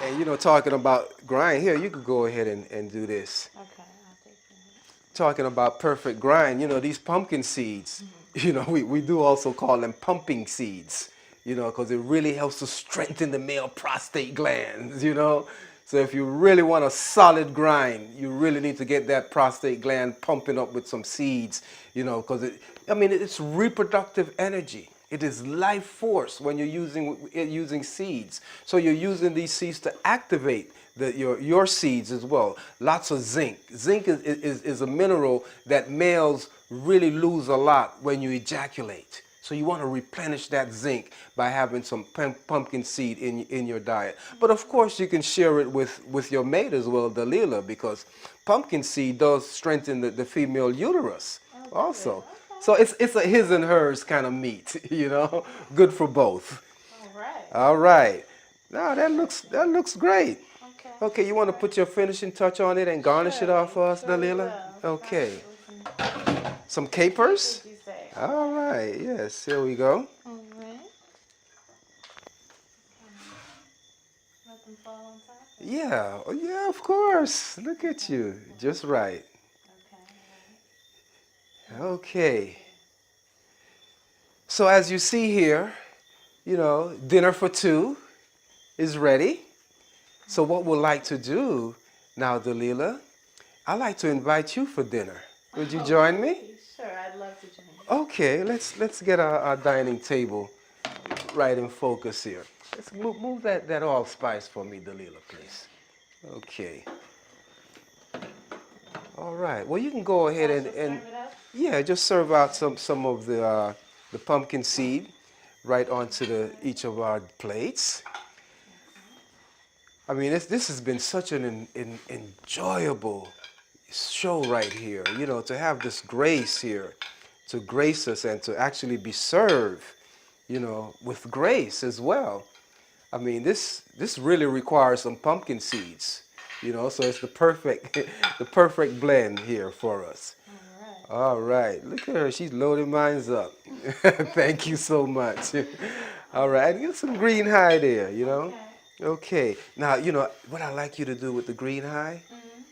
And you know, talking about grind here, you could go ahead and do this. Okay, I'll take it. Talking about perfect grind, you know, these pumpkin seeds, you know, we do also call them pumping seeds, you know, because it really helps to strengthen the male prostate glands, you know. So if you really want a solid grind, you really need to get that prostate gland pumping up with some seeds, you know, because it's reproductive energy. It is life force when you're using seeds. So you're using these seeds to activate your seeds as well. Lots of zinc. Zinc is a mineral that males really lose a lot when you ejaculate. So you want to replenish that zinc by having some pumpkin seed in your diet. But of course you can share it with your mate as well, Dalila, because pumpkin seed does strengthen the female uterus also. Okay. So it's a his and hers kind of meat, you know, good for both. All right. All right. Now that looks great. Okay, you want to put your finishing touch on it and garnish it off for us, Surely Dalila? will. Okay. Absolutely. Some capers? Did you say? All right, yes, here we go. All right. Let them fall on top. Yeah, oh, yeah, of course. Look at you. Just right. Okay. Okay. So as you see here, you know, dinner for two is ready. So what we'd like to do now, Dalila, I'd like to invite you for dinner. Would you join me? Sure, I'd love to join you. Okay, let's get our dining table right in focus here. Let's move that allspice for me, Dalila, please. Okay. All right. Well, you can go ahead and Serve it up. yeah, just serve out some of the pumpkin seed right onto each of our plates. I mean, this has been such an enjoyable show right here. You know, to have this grace here, to grace us and to actually be served, you know, with grace as well. I mean, this really requires some pumpkin seeds, you know, so it's the perfect the perfect blend here for us. All right, look at her. She's loading mine up. Thank you so much. All right, get some green high there, you know. Okay. Now, you know, what I like you to do with the green high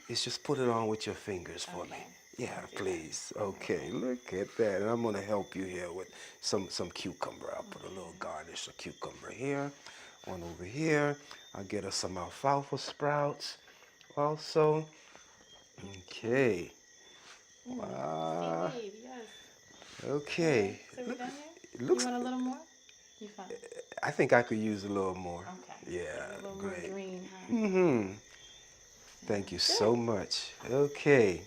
is just put it on with your fingers for me. Yeah, please. Okay, look at that. And I'm going to help you here with some cucumber. I'll put a little garnish of cucumber here, one over here. I'll get us some alfalfa sprouts also. Okay. Wow. Seaweed, yes. Okay. So we're done here? It looks. You want a little more? You fine. I think I could use a little more. Okay. Yeah, A little great. more green, huh? Mm-hmm. Thank you so much. Okay.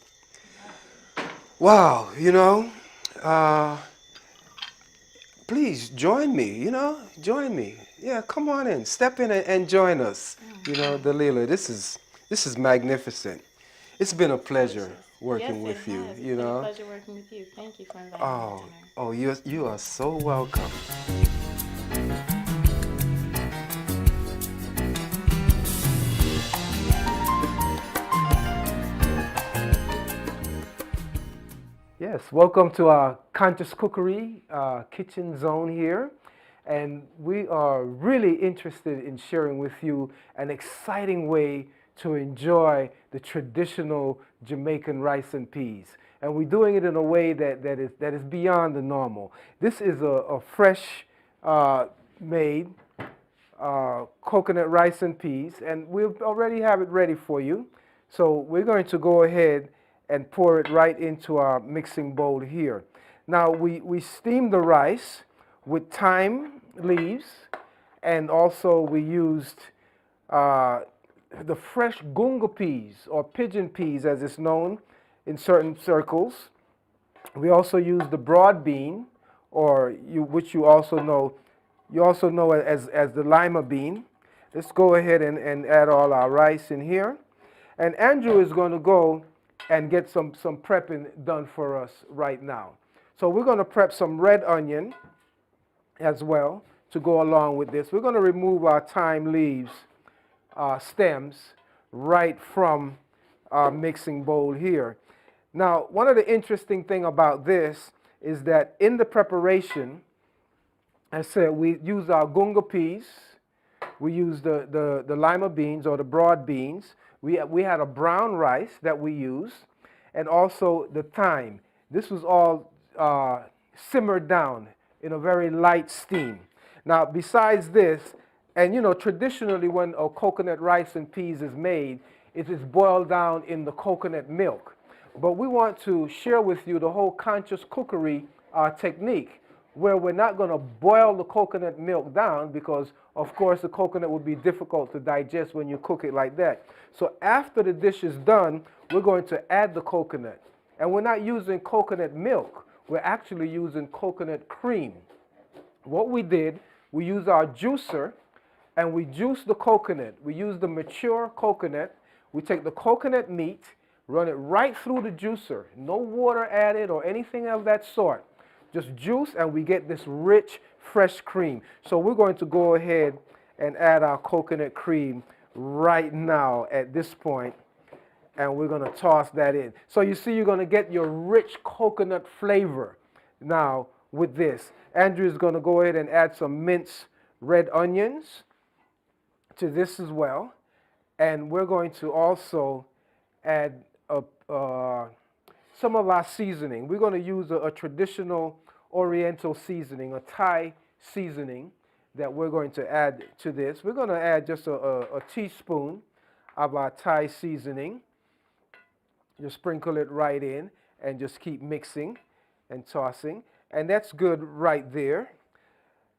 Wow, you know, please join me, you know, join me. Yeah, come on in, step in and join us. You know, Dalila, this is magnificent. It's been a pleasure working with you, Yes, you it's been know. a pleasure working with you. Thank you for inviting me to dinner. Oh, you are so welcome. Yes, welcome to our Conscious Cookery kitchen zone here. And we are really interested in sharing with you an exciting way to enjoy the traditional Jamaican rice and peas. And we're doing it in a way that is beyond the normal. This is a fresh made coconut rice and peas, and we already have it ready for you. So we're going to go ahead and pour it right into our mixing bowl here. Now we steam the rice with thyme leaves, and also we used the fresh gunga peas or pigeon peas as it's known in certain circles. We also used the broad bean, which you also know as the lima bean. Let's go ahead and add all our rice in here. And Andrew is going to go and get some prepping done for us right now. So we're going to prep some red onion as well to go along with this. We're going to remove our thyme leaves stems right from our mixing bowl here. Now, one of the interesting thing about this is that in the preparation, I said we use our gunga peas, we use the lima beans or the broad beans. We had a brown rice that we used, and also the thyme. This was all simmered down in a very light steam. Now, besides this, and you know, traditionally when a coconut rice and peas is made, it is boiled down in the coconut milk. But we want to share with you the whole conscious cookery technique, where we're not going to boil the coconut milk down because, of course, the coconut would be difficult to digest when you cook it like that. So after the dish is done, we're going to add the coconut. And we're not using coconut milk. We're actually using coconut cream. What we did, we used our juicer and we juiced the coconut. We use the mature coconut. We take the coconut meat, run it right through the juicer. No water added or anything of that sort. Just juice, and we get this rich, fresh cream. So we're going to go ahead and add our coconut cream right now at this point, and we're going to toss that in. So you see, you're going to get your rich coconut flavor now with this. Andrew is going to go ahead and add some minced red onions to this as well. And we're going to also add some of our seasoning. We're going to use a traditional Oriental seasoning, a Thai seasoning that we're going to add to this. We're going to add just a teaspoon of our Thai seasoning. Just sprinkle it right in and just keep mixing and tossing. And that's good right there.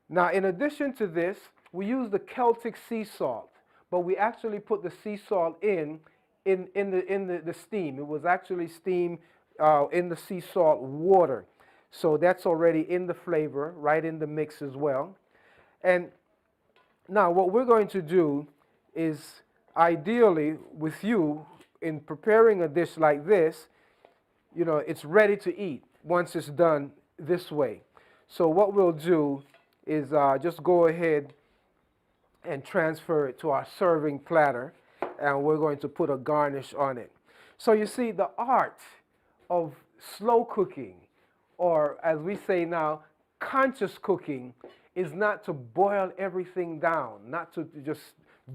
Now, in addition to this, we use the Celtic sea salt, but we actually put the sea salt in the steam. It was actually steamed in the sea salt water. So that's already in the flavor, right in the mix as well. And now what we're going to do is, ideally with you, in preparing a dish like this, you know, it's ready to eat once it's done this way. So what we'll do is just go ahead and transfer it to our serving platter, and we're going to put a garnish on it. So you see, the art of slow cooking, or as we say now, conscious cooking, is not to boil everything down, not to just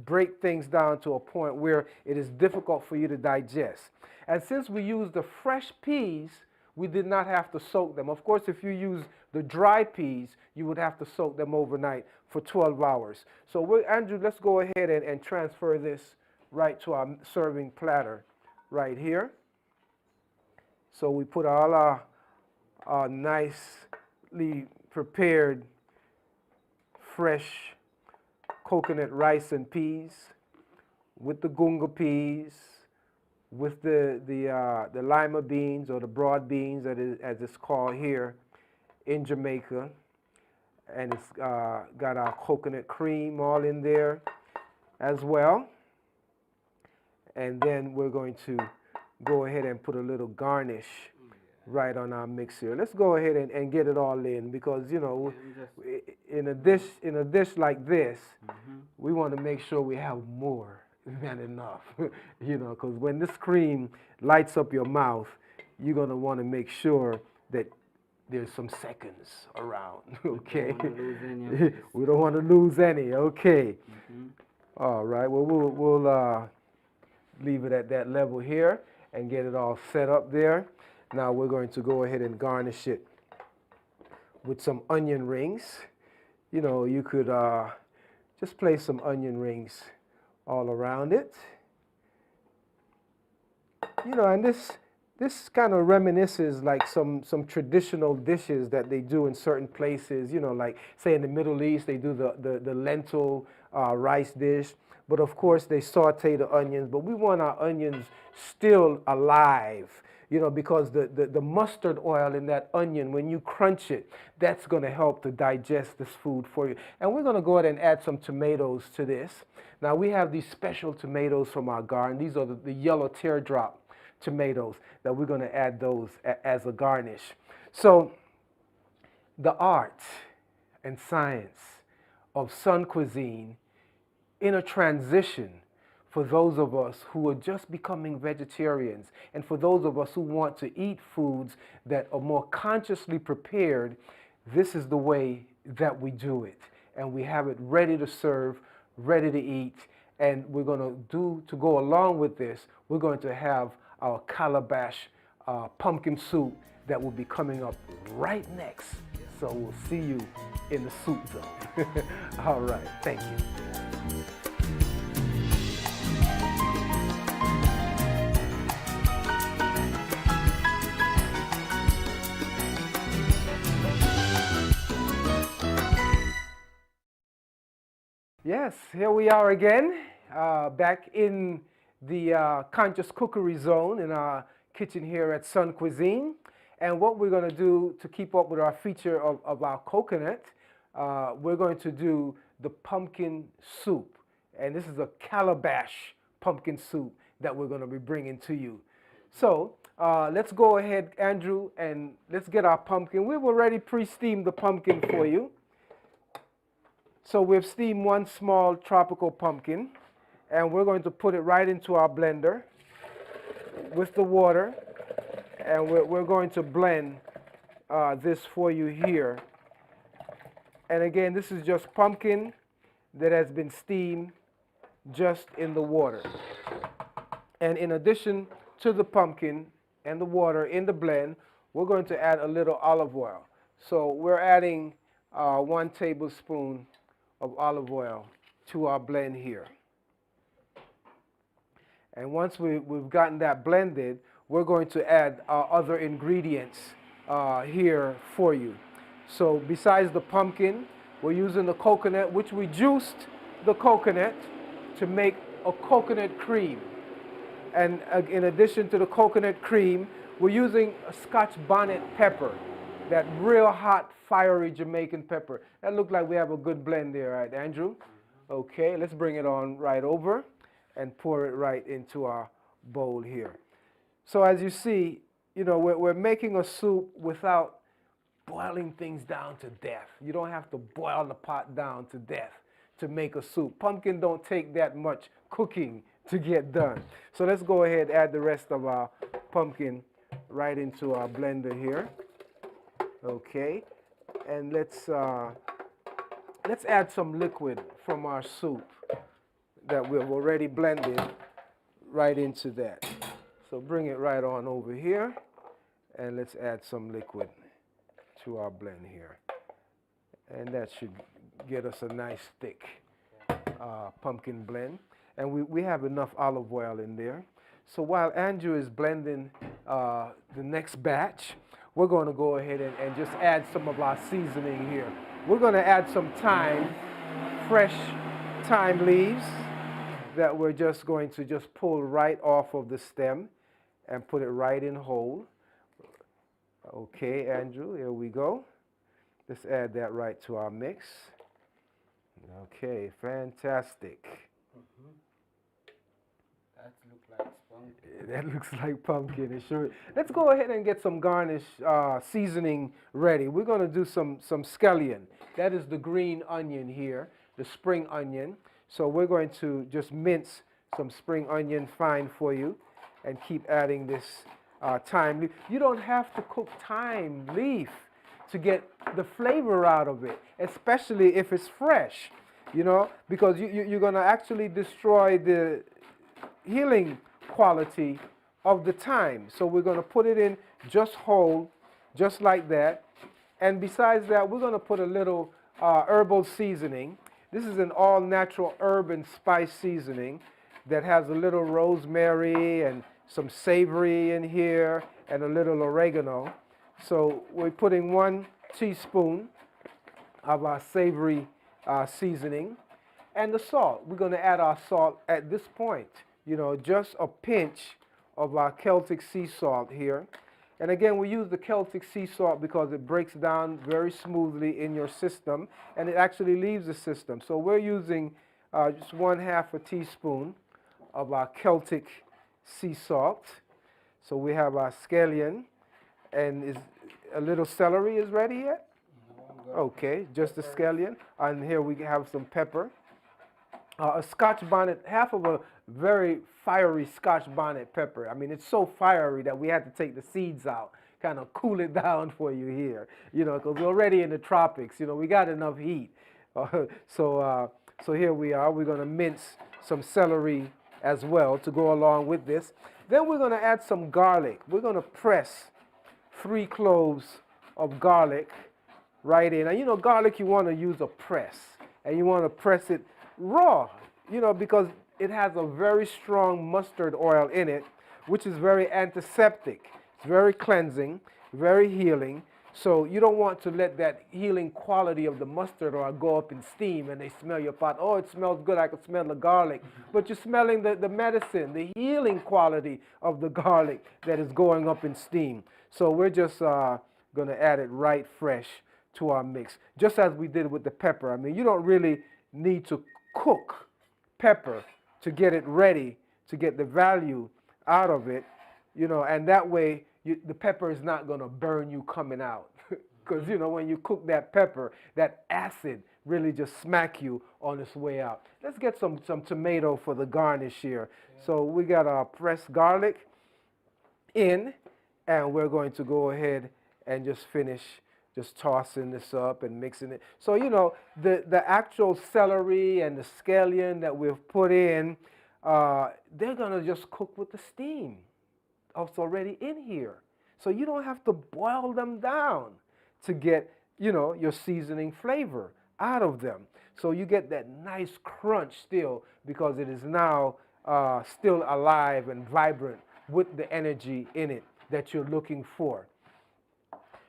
break things down to a point where it is difficult for you to digest. And since we use the fresh peas, we did not have to soak them. Of course, if you use the dry peas, you would have to soak them overnight for 12 hours. So Andrew, let's go ahead and transfer this right to our serving platter right here. So we put all our nicely prepared fresh coconut rice and peas with the gunga peas, with the lima beans, or the broad beans as it's called here in Jamaica. And it's got our coconut cream all in there as well. And then we're going to go ahead and put a little garnish right on our mix here. Let's go ahead and get it all in, because, you know, in a dish like this, we want to make sure we have more than enough, you know, because when this cream lights up your mouth, you're going to want to make sure that there's some seconds around, okay? We don't want to lose any, okay? All right, well, we'll leave it at that level here and get it all set up there. Now we're going to go ahead and garnish it with some onion rings. You know, you could just place some onion rings all around it. You know, and this kind of reminisces like some traditional dishes that they do in certain places, you know, like say in the Middle East, they do the lentil rice dish. But of course, they saute the onions, but we want our onions still alive, you know, because the mustard oil in that onion, when you crunch it, that's going to help to digest this food for you. And we're going to go ahead and add some tomatoes to this. Now, we have these special tomatoes from our garden. These are the yellow teardrop tomatoes that we're going to add those as a garnish. So the art and science of Sun Cuisine in a transition for those of us who are just becoming vegetarians, and for those of us who want to eat foods that are more consciously prepared, this is the way that we do it. And we have it ready to serve, ready to eat. And we're going to go along with this, we're going to have our calabash pumpkin soup that will be coming up right next. So we'll see you in the soup zone. All right, thank you. Yes, here we are again, back in the conscious cookery zone in our kitchen here at Sun Cuisine. And what we're going to do to keep up with our feature of our coconut, we're going to do the pumpkin soup. And this is a calabash pumpkin soup that we're going to be bringing to you. So let's go ahead, Andrew, and let's get our pumpkin. We've already pre-steamed the pumpkin for you. So we've steamed one small tropical pumpkin, and we're going to put it right into our blender with the water, and we're going to blend this for you here. And again, this is just pumpkin that has been steamed just in the water. And in addition to the pumpkin and the water in the blend, we're going to add a little olive oil. So we're adding 1 tablespoon of olive oil to our blend here. And once we've gotten that blended, we're going to add our other ingredients here for you. So besides the pumpkin, we're using the coconut, which we juiced the coconut to make a coconut cream. And in addition to the coconut cream, we're using a Scotch bonnet pepper, that real hot, fiery Jamaican pepper. That looks like we have a good blend there, right, Andrew? Okay, let's bring it on right over and pour it right into our bowl here. So as you see, you know, we're making a soup without boiling things down to death. You don't have to boil the pot down to death to make a soup. Pumpkin don't take that much cooking to get done. So let's go ahead and add the rest of our pumpkin right into our blender here. Okay, and let's add some liquid from our soup that we've already blended right into that. So bring it right on over here, and let's add some liquid to our blend here. And that should get us a nice thick pumpkin blend. And we have enough olive oil in there. So while Andrew is blending the next batch, we're going to go ahead and just add some of our seasoning here. We're going to add some thyme, fresh thyme leaves that we're just going to just pull right off of the stem and put it right in whole. Okay, Andrew, here we go. Let's add that right to our mix. Okay, fantastic. That looks like pumpkin. That looks like pumpkin. It sure. Let's go ahead and get some garnish seasoning ready. We're going to do some scallion. That is the green onion here, the spring onion. So we're going to just mince some spring onion fine for you and keep adding this thyme leaf. You don't have to cook thyme leaf to get the flavor out of it, especially if it's fresh, you know, because you're going to actually destroy the healing quality of the thyme. So we're going to put it in just whole, just like that. And besides that, we're going to put a little herbal seasoning. This is an all-natural herb and spice seasoning that has a little rosemary and some savory in here and a little oregano. So we're putting 1 teaspoon of our savory seasoning and the salt. We're going to add our salt at this point. You know, just a pinch of our Celtic sea salt here. And again, we use the Celtic sea salt because it breaks down very smoothly in your system and it actually leaves the system. So we're using just 1/2 teaspoon of our Celtic sea salt. So we have our scallion, and is a little celery is ready yet? Okay, just the scallion. And here we have some pepper. A Scotch bonnet, half of a very fiery Scotch bonnet pepper. I mean, it's so fiery that we had to take the seeds out, kind of cool it down for you here, you know, because we're already in the tropics, you know, we got enough heat. So here we are. We're going to mince some celery as well to go along with this. Then we're going to add some garlic. We're going to press 3 cloves of garlic right in. And you know, garlic, you want to use a press, and you want to press it raw, you know, because it has a very strong mustard oil in it, which is very antiseptic. It's very cleansing, very healing. So you don't want to let that healing quality of the mustard oil go up in steam and they smell your pot. Oh, it smells good. I can smell the garlic. But you're smelling the medicine, the healing quality of the garlic that is going up in steam. So we're just going to add it right fresh to our mix, just as we did with the pepper. I mean, you don't really need to cook pepper to get it ready, to get the value out of it, you know, and that way the pepper is not going to burn you coming out. Because, you know, when you cook that pepper, that acid really just smack you on its way out. Let's get some tomato for the garnish here. So we got our pressed garlic in, and we're going to go ahead and just finish just tossing this up and mixing it. So, you know, the actual celery and the scallion that we've put in, they're going to just cook with the steam that's already in here. So you don't have to boil them down to get, you know, your seasoning flavor out of them. So you get that nice crunch still because it is now still alive and vibrant with the energy in it that you're looking for.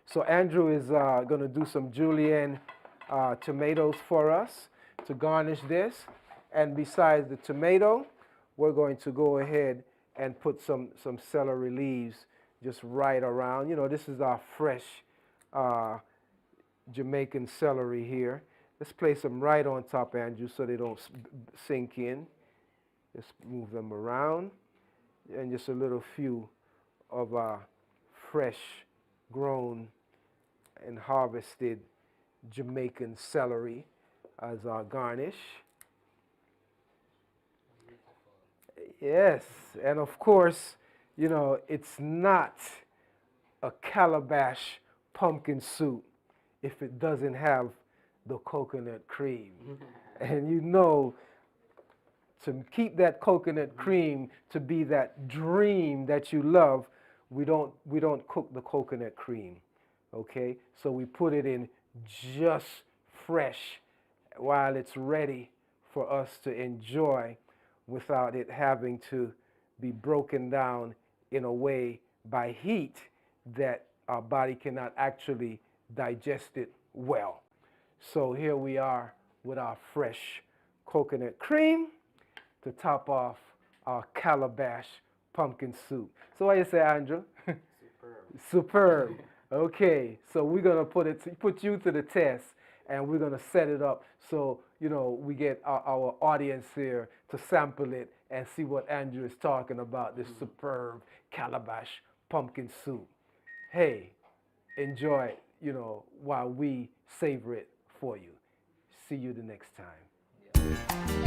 So Andrew is going to do some julienne tomatoes for us to garnish this. And besides the tomato, we're going to go ahead and put some celery leaves just right around. You know, this is our fresh Jamaican celery here. Let's place them right on top, Andrew, so they don't sink in. Just move them around. And just a little few of our fresh grown and harvested Jamaican celery as our garnish. Yes, and of course, you know, it's not a calabash pumpkin soup if it doesn't have the coconut cream. And you know, to keep that coconut cream to be that dream that you love, we don't cook the coconut cream, okay? So we put it in just fresh while it's ready for us to enjoy without it having to be broken down in a way by heat that our body cannot actually digest it well. So here we are with our fresh coconut cream to top off our calabash pumpkin soup. So what do you say, Andrew? Superb. Superb. Okay, so we're gonna put you to the test, and we're gonna set it up so you know we get our audience here to sample it and see what Andrew is talking about. This superb calabash pumpkin soup. Hey, enjoy it, you know, while we savor it for you. See you the next time. Yeah.